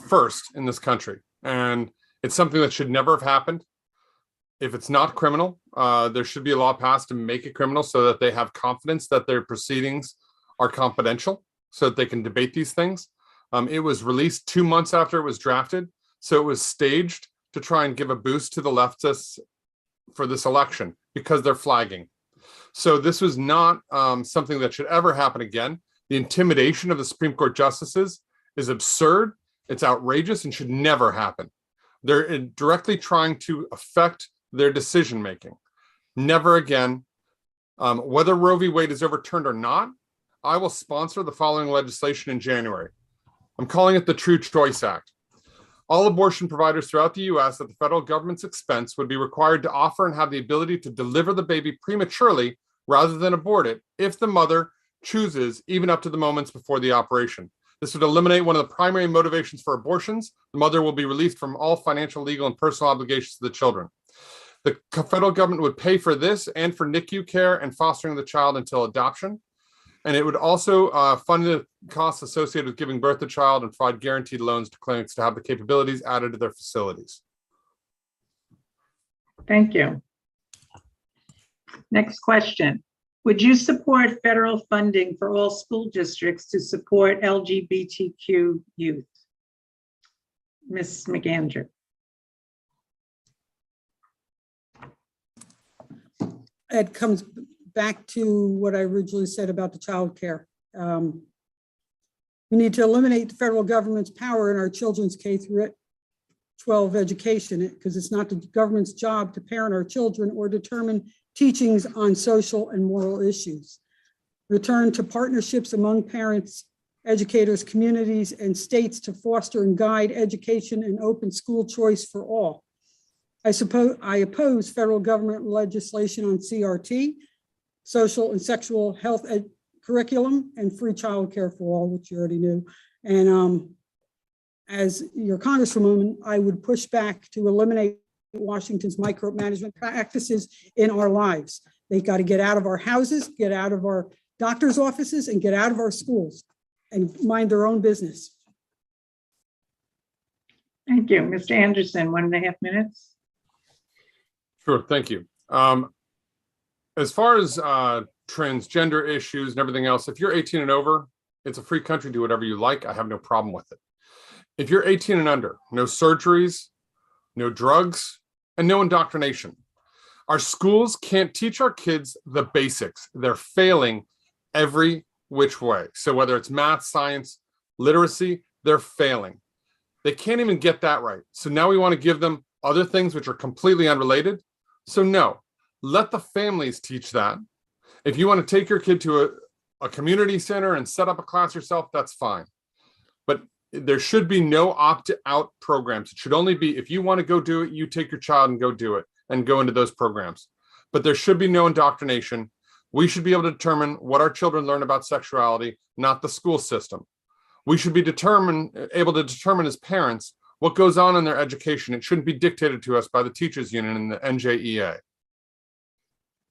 first in this country, and it's something that should never have happened. If it's not criminal, there should be a law passed to make it criminal so that they have confidence that their proceedings are confidential, so that they can debate these things. It was released 2 months after it was drafted, so it was staged to try and give a boost to the leftists for this election because they're flagging. So this was not something that should ever happen again. The intimidation of the Supreme Court justices is absurd, it's outrageous, and should never happen. They're directly trying to affect their decision-making. Never again. Whether Roe v. Wade is overturned or not, I will sponsor the following legislation in January. I'm calling it the True Choice Act. All abortion providers throughout the U.S. at the federal government's expense would be required to offer and have the ability to deliver the baby prematurely rather than abort it if the mother chooses, even up to the moments before the operation. This would eliminate one of the primary motivations for abortions. The mother will be released from all financial, legal, and personal obligations to the children. The federal government would pay for this and for NICU care and fostering the child until adoption. And it would also fund the costs associated with giving birth to child and provide guaranteed loans to clinics to have the capabilities added to their facilities. Thank you. Next question. Would you support federal funding for all school districts to support LGBTQ youth? Ms. Mcandrew. It comes back to what I originally said about the child care. We need to eliminate the federal government's power in our children's K-12 education, because it's not the government's job to parent our children or determine teachings on social and moral issues. Return to partnerships among parents, educators, communities, and states to foster and guide education and open school choice for all. I oppose federal government legislation on CRT. social and sexual health curriculum, and free childcare for all, which you already knew. And as your Congresswoman, I would push back to eliminate Washington's micromanagement practices in our lives. They got to get out of our houses, get out of our doctor's offices, and get out of our schools and mind their own business. Thank you. Mr. Anderson, 1.5 minutes. Sure, thank you. As far as transgender issues and everything else, if you're 18 and over, it's a free country, do whatever you like. I have no problem with it. If you're 18 and under, no surgeries, no drugs, and no indoctrination. Our schools can't teach our kids the basics. They're failing every which way. So whether it's math, science, literacy, they're failing. They can't even get that right. So now we want to give them other things which are completely unrelated. So no, let the families teach that. If you want to take your kid to a community center and set up a class yourself, that's fine. But there should be no opt-out programs. It should only be, if you want to go do it, you take your child and go do it and go into those programs. But there should be no indoctrination. We should be able to determine what our children learn about sexuality, not the school system. We should be able to determine as parents what goes on in their education. It shouldn't be dictated to us by the teachers union and the NJEA.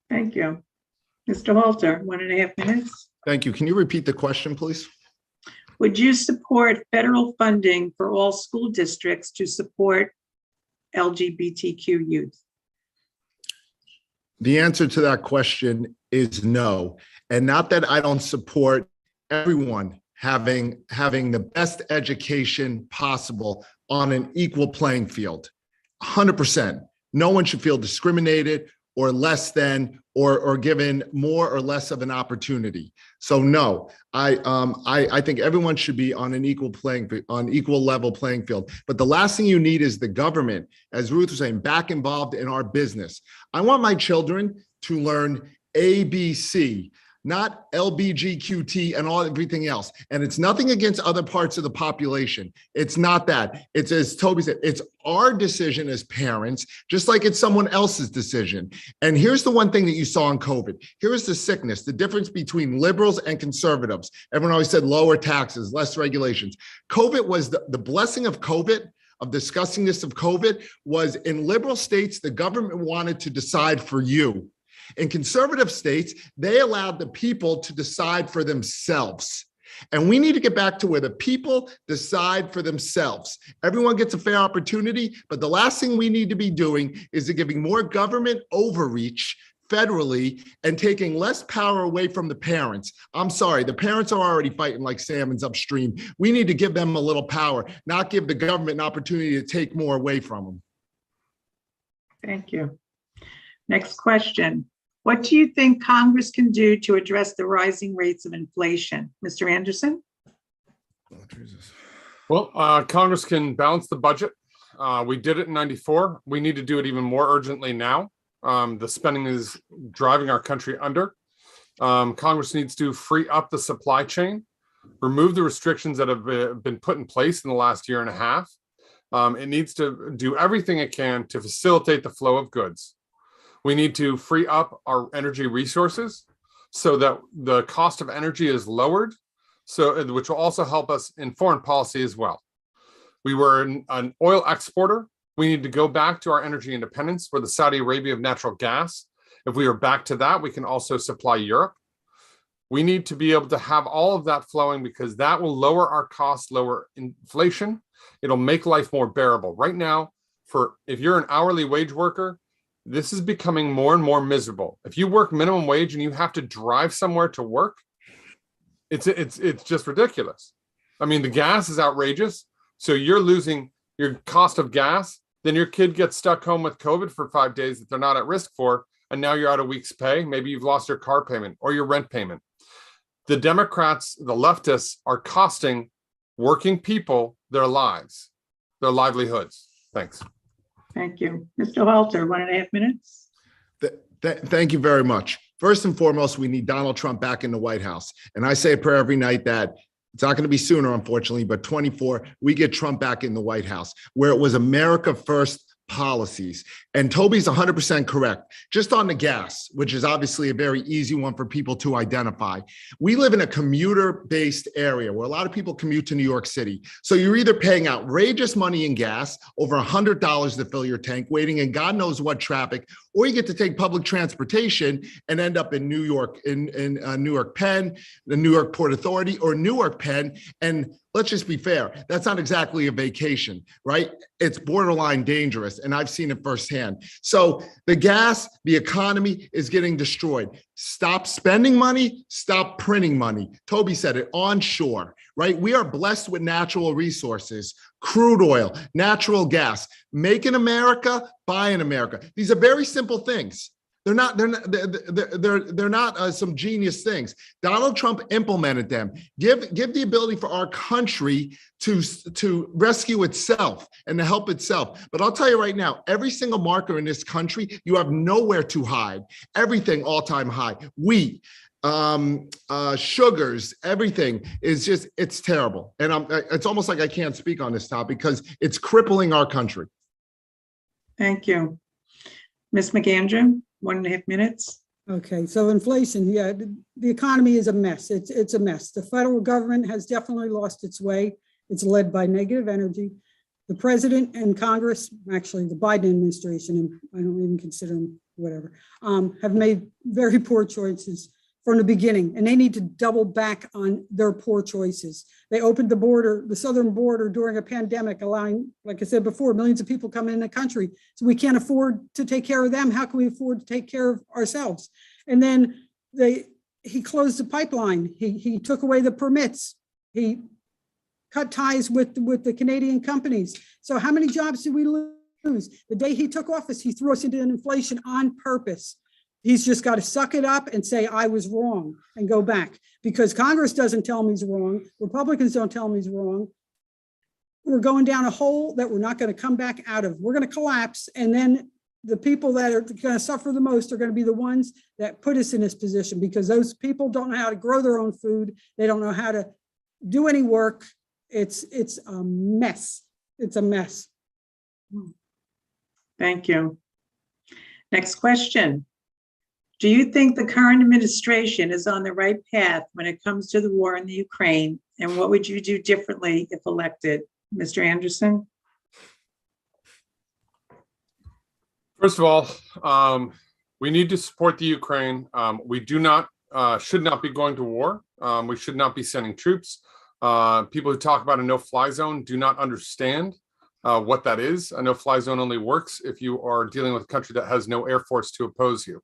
Thank you. Mr. Halter, 1.5 minutes. Thank you. Can you repeat the question, please? Would you support federal funding for all school districts to support LGBTQ youth? The answer to that question is no. And not that I don't support everyone having the best education possible on an equal playing field. 100%. No one should feel discriminated or less than or given more or less of an opportunity. So no, I think everyone should be on an equal level playing field. But the last thing you need is the government, as Ruth was saying, back involved in our business. I want my children to learn ABC, not LGBTQ and everything else. And it's nothing against other parts of the population. It's not that. It's, as Toby said, it's our decision as parents, just like it's someone else's decision. And here's the one thing that you saw in COVID. Here's the sickness, the difference between liberals and conservatives. Everyone always said lower taxes, less regulations. COVID was the blessing of COVID, of discussing this of COVID, was in liberal states, the government wanted to decide for you. In conservative states, they allowed the people to decide for themselves. And we need to get back to where the people decide for themselves. Everyone gets a fair opportunity, but the last thing we need to be doing is giving more government overreach federally and taking less power away from the parents. I'm sorry, the parents are already fighting like salmons upstream. We need to give them a little power, not give the government an opportunity to take more away from them. Thank you. Next question. What do you think Congress can do to address the rising rates of inflation? Mr. Anderson? Oh, Jesus. Well, Congress can balance the budget. We did it in '94. We need to do it even more urgently now. The spending is driving our country under. Congress needs to free up the supply chain, remove the restrictions that have been put in place in the last year and a half. It needs to do everything it can to facilitate the flow of goods. We need to free up our energy resources so that the cost of energy is lowered, which will also help us in foreign policy as well. We were an oil exporter. We need to go back to our energy independence. We're the Saudi Arabia of natural gas. If we are back to that, we can also supply Europe. We need to be able to have all of that flowing because that will lower our costs, lower inflation. It'll make life more bearable. Right now, if you're an hourly wage worker, this is becoming more and more miserable. If you work minimum wage and you have to drive somewhere to work, it's just ridiculous. I mean, the gas is outrageous. So you're losing your cost of gas. Then your kid gets stuck home with COVID for 5 days that they're not at risk for. And now you're out a week's pay. Maybe you've lost your car payment or your rent payment. The Democrats, the leftists are costing working people their lives, their livelihoods. Thanks. Thank you. Mr. Halter, 1.5 minutes. Thank you very much. First and foremost, we need Donald Trump back in the White House. And I say a prayer every night that it's not going to be sooner, unfortunately, but 24, we get Trump back in the White House, where it was America first policies. And Toby's 100% correct. Just on the gas, which is obviously a very easy one for people to identify. We live in a commuter-based area where a lot of people commute to New York City. So you're either paying outrageous money in gas, over $100 to fill your tank, waiting in God knows what traffic, or you get to take public transportation and end up in New York, in Newark Penn, the New York Port Authority, or Newark Penn. And let's just be fair, that's not exactly a vacation, right? It's borderline dangerous, and I've seen it firsthand. So the gas, the economy is getting destroyed. Stop spending money, stop printing money. Toby said it, onshore, right? We are blessed with natural resources, crude oil, natural gas. Make in America, buy in America. These are very simple things. They're not some genius things. Donald Trump implemented them. Give the ability for our country to rescue itself and to help itself. But I'll tell you right now, every single marker in this country, you have nowhere to hide. Everything all-time high. Wheat, sugars, everything is just, it's terrible. And it's almost like I can't speak on this topic because it's crippling our country. Thank you. Ms. Mcandrew, 1.5 minutes. Okay, so inflation, yeah, the economy is a mess. It's a mess. The federal government has definitely lost its way. It's led by negative energy. The president and Congress, actually the Biden administration, and I don't even consider them whatever, have made very poor choices from the beginning, and they need to double back on their poor choices. They opened the border, the southern border during a pandemic, allowing, like I said before, millions of people come in the country. So we can't afford to take care of them. How can we afford to take care of ourselves? And then he closed the pipeline. He took away the permits. He cut ties with the Canadian companies. So how many jobs did we lose? The day he took office, he threw us into an inflation on purpose. He's just got to suck it up and say, I was wrong, and go back, because Congress doesn't tell me he's wrong. Republicans don't tell me he's wrong. We're going down a hole that we're not going to come back out of. We're going to collapse. And then the people that are going to suffer the most are going to be the ones that put us in this position, because those people don't know how to grow their own food. They don't know how to do any work. It's a mess. It's a mess. Thank you. Next question. Do you think the current administration is on the right path when it comes to the war in the Ukraine? And what would you do differently if elected? Mr. Anderson? First of all, we need to support the Ukraine. We should not be going to war. We should not be sending troops. People who talk about a no-fly zone do not understand what that is. A no-fly zone only works if you are dealing with a country that has no air force to oppose you.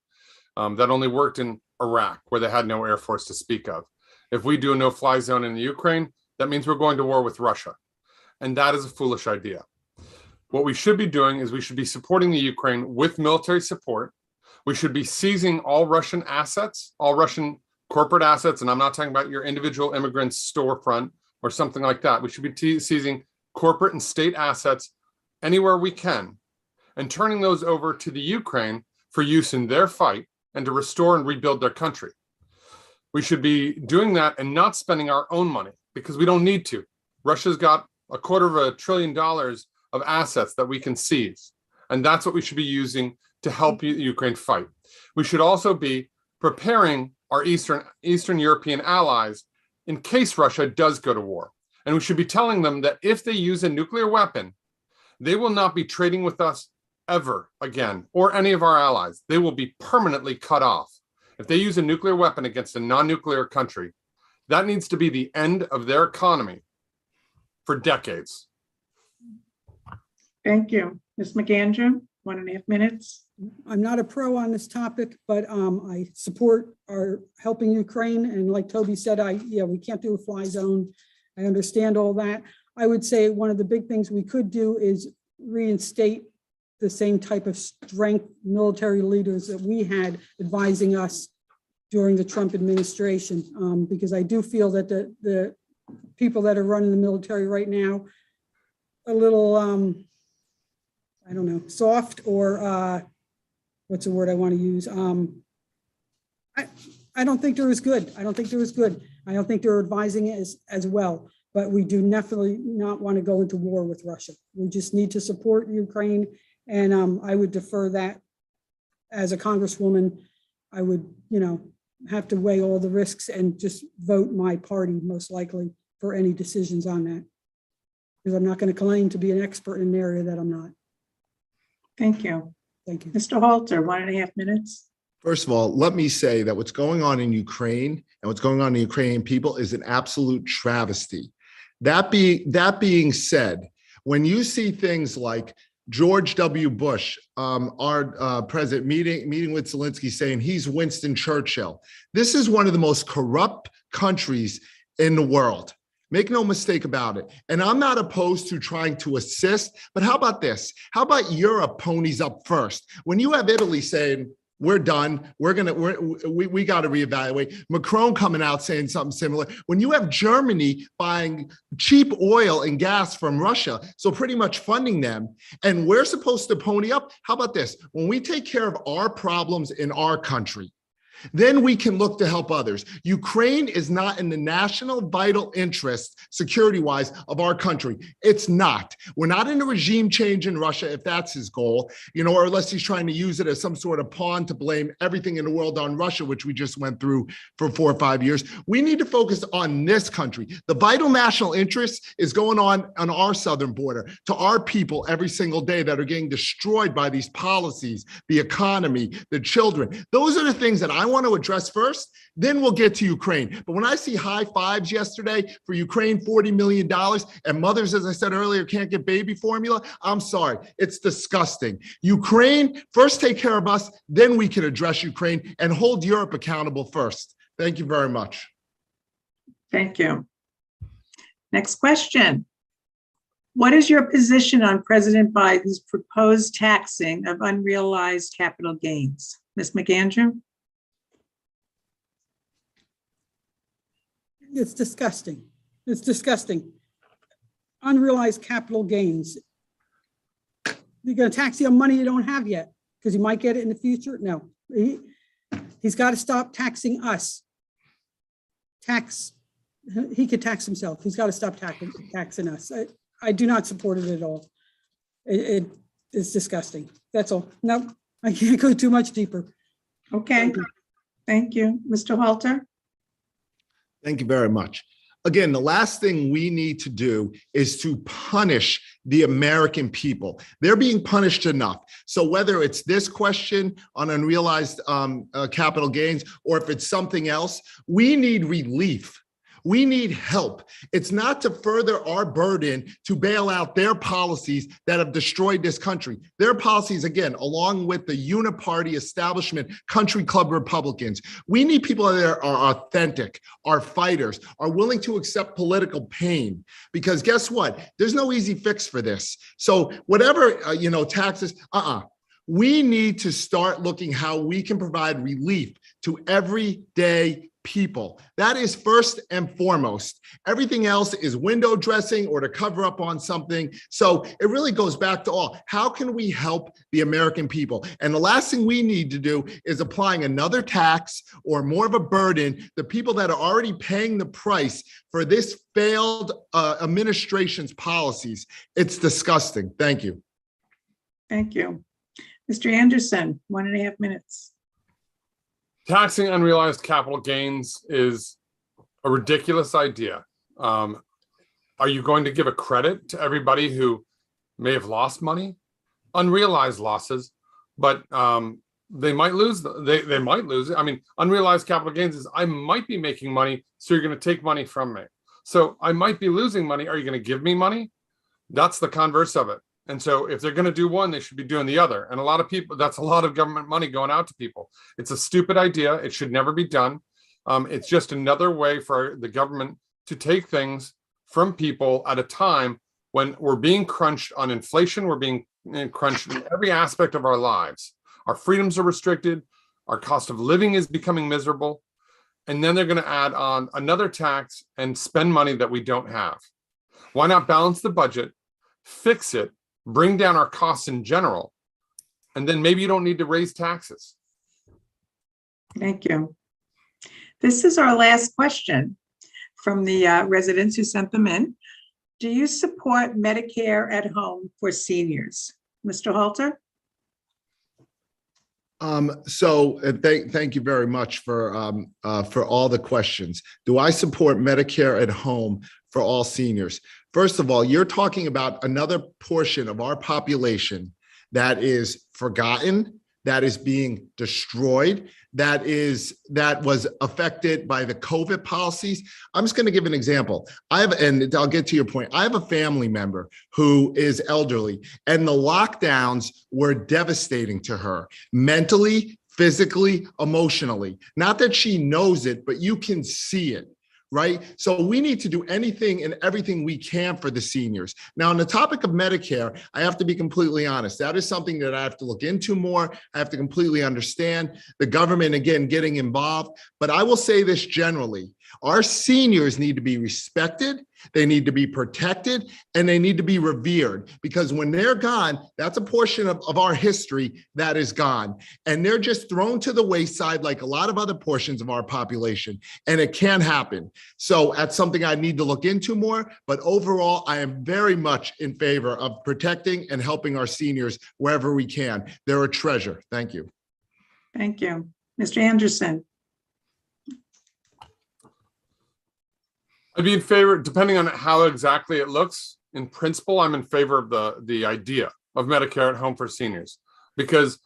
That only worked in Iraq, where they had no air force to speak of. If we do a no-fly zone in the Ukraine, that means we're going to war with Russia. And that is a foolish idea. What we should be doing is we should be supporting the Ukraine with military support. We should be seizing all Russian assets, all Russian corporate assets, and I'm not talking about your individual immigrant's storefront or something like that. We should be seizing corporate and state assets anywhere we can and turning those over to the Ukraine for use in their fight and to restore and rebuild their country. We should be doing that and not spending our own money, because we don't need to. Russia's got $250 billion of assets that we can seize. And that's what we should be using to help Ukraine fight. We should also be preparing our Eastern European allies in case Russia does go to war. And we should be telling them that if they use a nuclear weapon, they will not be trading with us ever again, or any of our allies. They will be permanently cut off. If they use a nuclear weapon against a non-nuclear country, that needs to be the end of their economy for decades. Thank you. Ms. Mcandrew, 1.5 minutes. I'm not a pro on this topic, but I support our helping Ukraine. And like Toby said, we can't do a fly zone. I understand all that. I would say one of the big things we could do is reinstate the same type of strength military leaders that we had advising us during the Trump administration, because I do feel that the people that are running the military right now, a little, I don't know, soft, or what's the word I want to use? I don't think they're as good. I don't think they're as good. I don't think they're advising as well. But we do definitely not want to go into war with Russia. We just need to support Ukraine And I would defer that as a Congresswoman. I would, have to weigh all the risks and just vote my party most likely for any decisions on that. Because I'm not going to claim to be an expert in an area that I'm not. Thank you. Thank you. Mr. Halter, 1.5 minutes. First of all, let me say that what's going on in Ukraine and what's going on in the Ukrainian people is an absolute travesty. That being said, when you see things like George W. Bush, our president, meeting with Zelensky, saying he's Winston Churchill, this is one of the most corrupt countries in the world. Make no mistake about it. And I'm not opposed to trying to assist, but how about this? How about Europe ponies up first? When you have Italy saying, we're done, we got to reevaluate. Macron coming out saying something similar. When you have Germany buying cheap oil and gas from Russia, so pretty much funding them, and we're supposed to pony up. How about this? When we take care of our problems in our country, then we can look to help others. Ukraine is not in the national vital interest, security-wise, of our country. It's not. We're not in a regime change in Russia, if that's his goal, or unless he's trying to use it as some sort of pawn to blame everything in the world on Russia, which we just went through for 4 or 5 years. We need to focus on this country. The vital national interest is going on our southern border, to our people every single day that are getting destroyed by these policies, the economy, the children. Those are the things that I want to address first, then we'll get to Ukraine. But when I see high fives yesterday for Ukraine, $40 million, and mothers, as I said earlier, can't get baby formula, I'm sorry, it's disgusting. Ukraine, first take care of us, then we can address Ukraine and hold Europe accountable first. Thank you very much. Thank you. Next question. What is your position on President Biden's proposed taxing of unrealized capital gains? Ms. Mcandrew? It's disgusting. It's disgusting. Unrealized capital gains. You're going to tax you on money you don't have yet because you might get it in the future. No, he's got to stop taxing us. He could tax himself. He's got to stop taxing us. I do not support it at all. It's disgusting. That's all. No, I can't go too much deeper. Okay. Thank you. Mr. Halter? Thank you very much. Again, the last thing we need to do is to punish the American people. They're being punished enough. So whether it's this question on unrealized capital gains, or if it's something else, we need relief. We need help. It's not to further our burden to bail out their policies that have destroyed this country. Their policies, again, along with the uniparty establishment, country club Republicans. We need people that are authentic, are fighters, are willing to accept political pain. Because guess what? There's no easy fix for this. So whatever, taxes, we need to start looking how we can provide relief to everyday people. That is first and foremost. Everything else is window dressing or to cover up on something. So it really goes back to how can we help the American people? And the last thing we need to do is applying another tax or more of a burden, the people that are already paying the price for this failed administration's policies. It's disgusting. Thank you. Thank you. Mr. Anderson, 1.5 minutes. Taxing unrealized capital gains is a ridiculous idea. Are you going to give a credit to everybody who may have lost money? Unrealized losses, but they might lose. They might lose it. I mean, unrealized capital gains is I might be making money, so you're going to take money from me. So I might be losing money. Are you going to give me money? That's the converse of it. And so if they're going to do one, they should be doing the other. And a lot of people, that's a lot of government money going out to people. It's a stupid idea. It should never be done. It's just another way for the government to take things from people at a time when we're being crunched on inflation. We're being crunched in every aspect of our lives. Our freedoms are restricted. Our cost of living is becoming miserable. And then they're going to add on another tax and spend money that we don't have. Why not balance the budget, fix it, bring down our costs in general, and then maybe you don't need to raise taxes. Thank you. This is our last question from the residents who sent them in. Do you support Medicare at home for seniors? Mr. Halter? Thank you very much for all the questions. Do I support Medicare at home for all seniors? First of all, you're talking about another portion of our population that is forgotten, that is being destroyed, that was affected by the COVID policies. I'm just going to give an example. And I'll get to your point. I have a family member who is elderly, and the lockdowns were devastating to her mentally, physically, emotionally. Not that she knows it, but you can see it. Right? So we need to do anything and everything we can for the seniors. Now, on the topic of Medicare, I have to be completely honest. That is something that I have to look into more. I have to completely understand the government, again, getting involved. But I will say this generally. Our seniors need to be respected, they need to be protected, and they need to be revered, because when they're gone, that's a portion of our history that is gone. And they're just thrown to the wayside like a lot of other portions of our population, and it can happen. So that's something I need to look into more, but overall, I am very much in favor of protecting and helping our seniors wherever we can. They're a treasure. Thank you. Thank you. Mr. Anderson? I'd be in favor, depending on how exactly it looks. In principle, I'm in favor of the idea of Medicare at home for seniors, because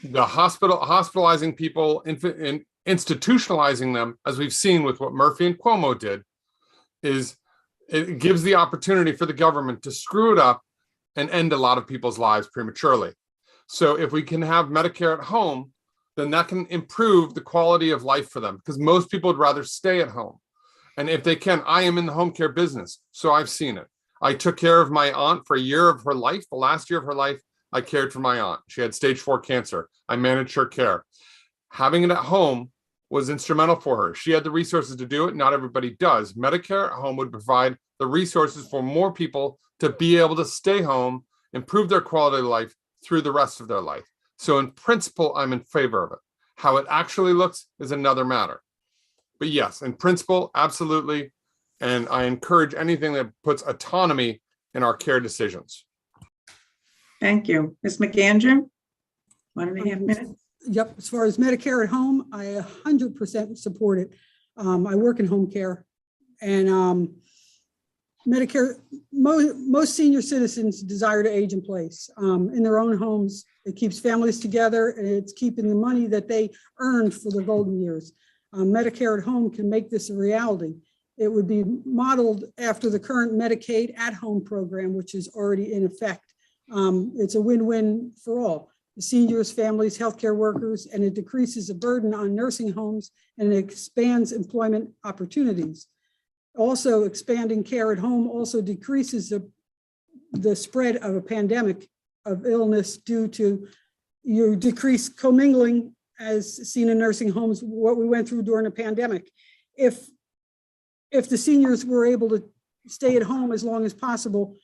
the hospitalizing people, institutionalizing them, as we've seen with what Murphy and Cuomo did, it gives the opportunity for the government to screw it up and end a lot of people's lives prematurely. So if we can have Medicare at home, then that can improve the quality of life for them, because most people would rather stay at home. And if they can, I am in the home care business, so I've seen it. I took care of my aunt for a year of her life. The last year of her life, I cared for my aunt. She had stage 4 cancer. I managed her care. Having it at home was instrumental for her. She had the resources to do it. Not everybody does. Medicare at home would provide the resources for more people to be able to stay home, improve their quality of life through the rest of their life. So in principle, I'm in favor of it. How it actually looks is another matter. But yes, in principle, absolutely. And I encourage anything that puts autonomy in our care decisions. Thank you. Ms. Mcandrew? 1.5 minutes. Yep, as far as Medicare at home, I 100% support it. I work in home care, and Medicare, most senior citizens desire to age in place in their own homes. It keeps families together, and it's keeping the money that they earned for their golden years. Medicare at home can make this a reality. It would be modeled after the current Medicaid at-home program, which is already in effect. It's a win-win for all. The seniors, families, healthcare workers, and it decreases the burden on nursing homes, and it expands employment opportunities. Also, expanding care at home also decreases the spread of a pandemic of illness due to your decreased commingling, as seen in nursing homes, what we went through during the pandemic. If the seniors were able to stay at home as long as possible,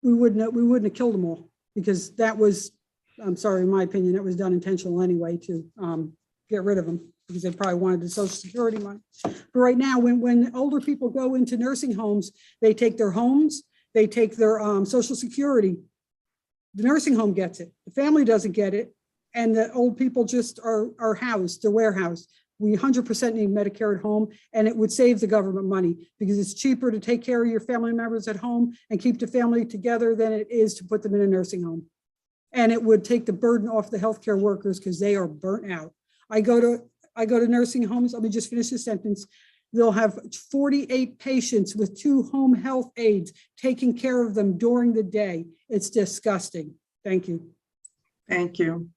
we wouldn't have killed them all, because that was, I'm sorry, in my opinion, that was done intentional anyway to get rid of them, because they probably wanted the Social Security money. But right now, when older people go into nursing homes, they take their homes, they take their Social Security. The nursing home gets it. The family doesn't get it. And the old people just are housed, they're warehoused. We 100% need Medicare at home, and it would save the government money, because it's cheaper to take care of your family members at home and keep the family together than it is to put them in a nursing home. And it would take the burden off the healthcare workers, because they are burnt out. I go to nursing homes. Let me just finish this sentence. They'll have 48 patients with 2 home health aides taking care of them during the day. It's disgusting. Thank you. Thank you.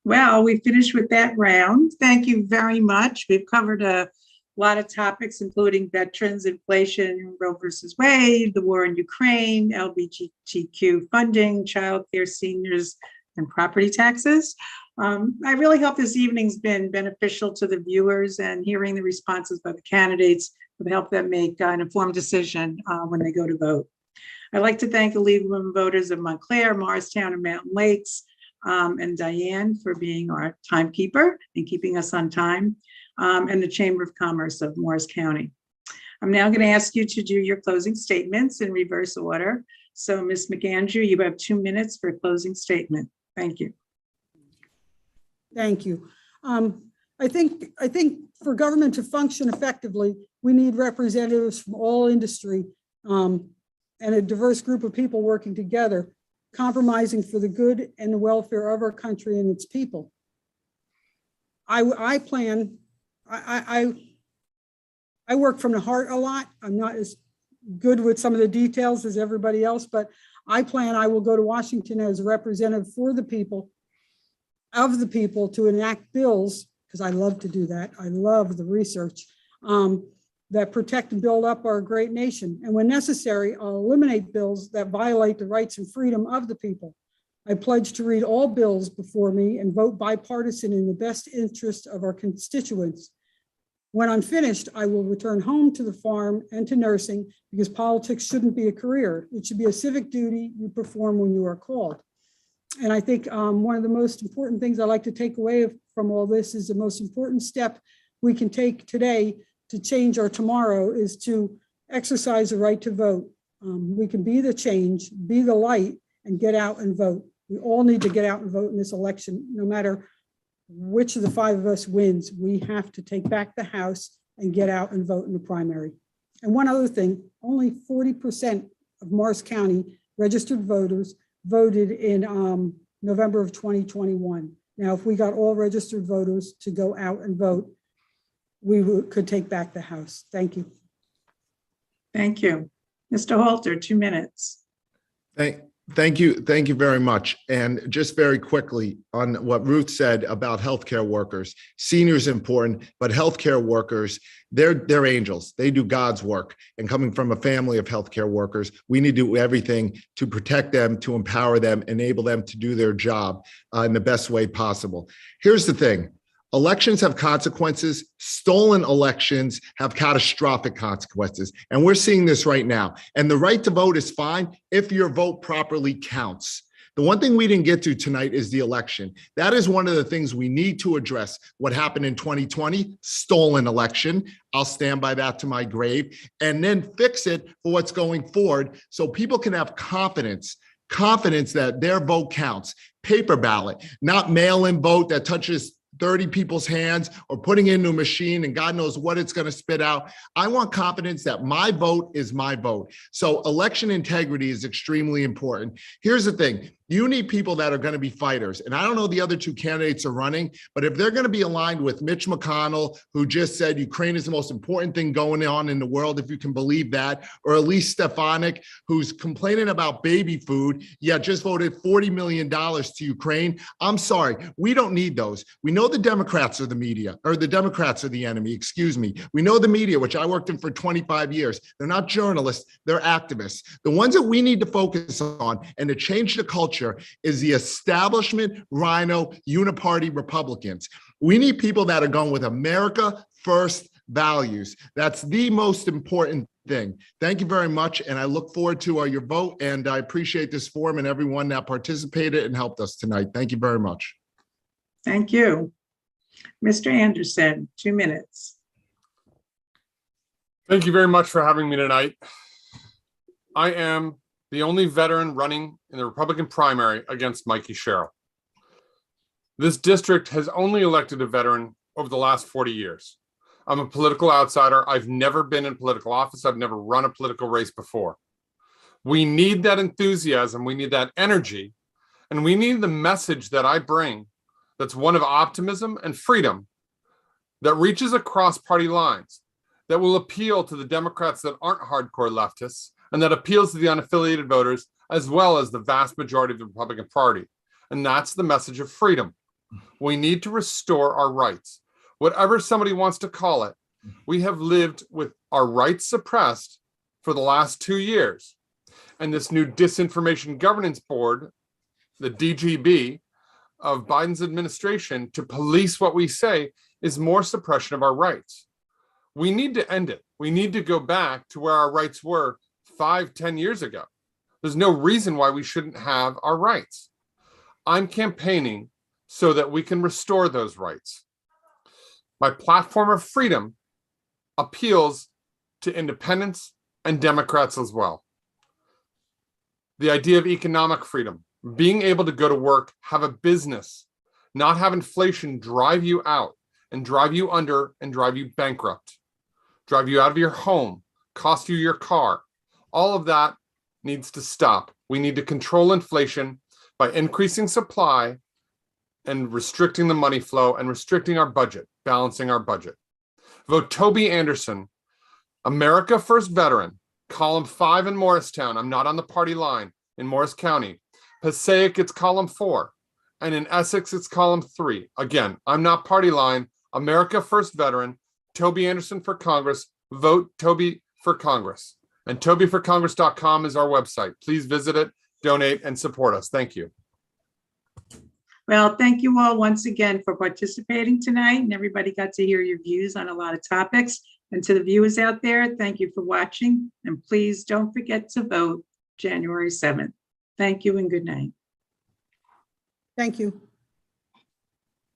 Well, we finished with that round. Thank you very much. We've covered a lot of topics, including veterans, inflation, Roe versus Wade, the war in Ukraine, LGBTQ funding, childcare, seniors, and property taxes. I really hope this evening's been beneficial to the viewers, and hearing the responses by the candidates will help them make an informed decision when they go to vote. I'd like to thank the League of Women Voters of Montclair, Morristown, and Mountain Lakes, and Diane for being our timekeeper and keeping us on time, and the Chamber of Commerce of Morris County. I'm now going to ask you to do your closing statements in reverse order. So Ms. Mcandrew, you have 2 minutes for a closing statement. Thank you. Thank you. I think for government to function effectively, we need representatives from all industry and a diverse group of people working together, compromising for the good and the welfare of our country and its people. I work from the heart a lot. I'm not as good with some of the details as everybody else, but I will go to Washington as a representative for the people, of the people, to enact bills, because I love to do that. I love the research that protect and build up our great nation. And when necessary, I'll eliminate bills that violate the rights and freedom of the people. I pledge to read all bills before me and vote bipartisan in the best interest of our constituents. When I'm finished, I will return home to the farm and to nursing, because politics shouldn't be a career. It should be a civic duty you perform when you are called. And I think one of the most important things I like to take away from all this is the most important step we can take today to change our tomorrow is to exercise the right to vote. We can be the change, be the light, and get out and vote. We all need to get out and vote in this election, no matter which of the 5 of us wins. We have to take back the House and get out and vote in the primary. And one other thing, only 40% of Morris County registered voters voted in November of 2021. Now, if we got all registered voters to go out and vote, we could take back the House. Thank you. Thank you. Mr. Halter, 2 minutes. Thank you very much. And just very quickly on what Ruth said about healthcare workers, seniors important, but healthcare workers, they're angels. They do God's work. And coming from a family of healthcare workers, we need to do everything to protect them, to empower them, enable them to do their job in the best way possible. Here's the thing. Elections have consequences. Stolen elections have catastrophic consequences. And we're seeing this right now. And the right to vote is fine if your vote properly counts. The one thing we didn't get to tonight is the election. That is one of the things we need to address. What happened in 2020, stolen election. I'll stand by that to my grave, and then fix it for what's going forward so people can have confidence that their vote counts. Paper ballot, not mail-in vote that touches 30 people's hands or putting it into a machine and God knows what it's going to spit out. I want confidence that my vote is my vote. So election integrity is extremely important. Here's the thing. You need people that are going to be fighters. And I don't know the other 2 candidates are running, but if they're going to be aligned with Mitch McConnell, who just said Ukraine is the most important thing going on in the world, if you can believe that, or Elise Stefanik, who's complaining about baby food, yet just voted $40 million to Ukraine. I'm sorry, we don't need those. We know the Democrats are the media, or the Democrats are the enemy, excuse me. We know the media, which I worked in for 25 years. They're not journalists, they're activists. The ones that we need to focus on and to change the culture is the establishment rhino uniparty Republicans. We need people that are going with America first values. That's the most important thing. Thank you very much. And I look forward to your vote. And I appreciate this forum and everyone that participated and helped us tonight. Thank you very much. Thank you. Mr. Anderson, 2 minutes. Thank you very much for having me tonight. I am the only veteran running in the Republican primary against Mikey Sherrill. This district has only elected a veteran over the last 40 years. I'm a political outsider. I've never been in political office. I've never run a political race before. We need that enthusiasm. We need that energy. And we need the message that I bring that's one of optimism and freedom that reaches across party lines, that will appeal to the Democrats that aren't hardcore leftists, and that appeals to the unaffiliated voters, as well as the vast majority of the Republican Party. And that's the message of freedom. We need to restore our rights. Whatever somebody wants to call it, we have lived with our rights suppressed for the last 2 years. And this new Disinformation Governance Board, the DGB of Biden's administration, to police what we say is more suppression of our rights. We need to end it. We need to go back to where our rights were 5-10 years ago. There's no reason why we shouldn't have our rights. I'm campaigning so that we can restore those rights. My platform of freedom appeals to independents and Democrats as well. The idea of economic freedom, being able to go to work, have a business, not have inflation drive you out and drive you under and drive you bankrupt, drive you out of your home, cost you your car. All of that needs to stop. We need to control inflation by increasing supply and restricting the money flow and restricting our budget, balancing our budget. Vote Toby Anderson, America First veteran, column 5 in Morristown. I'm not on the party line in Morris County. Passaic, it's column 4. And in Essex, it's column 3. Again, I'm not party line. America First veteran, Toby Anderson for Congress. Vote Toby for Congress. And tobyforcongress.com is our website. Please visit it, donate, and support us. Thank you. Well, thank you all once again for participating tonight, and everybody got to hear your views on a lot of topics. And to the viewers out there, thank you for watching, and please don't forget to vote January 7th. Thank you and good night. Thank you.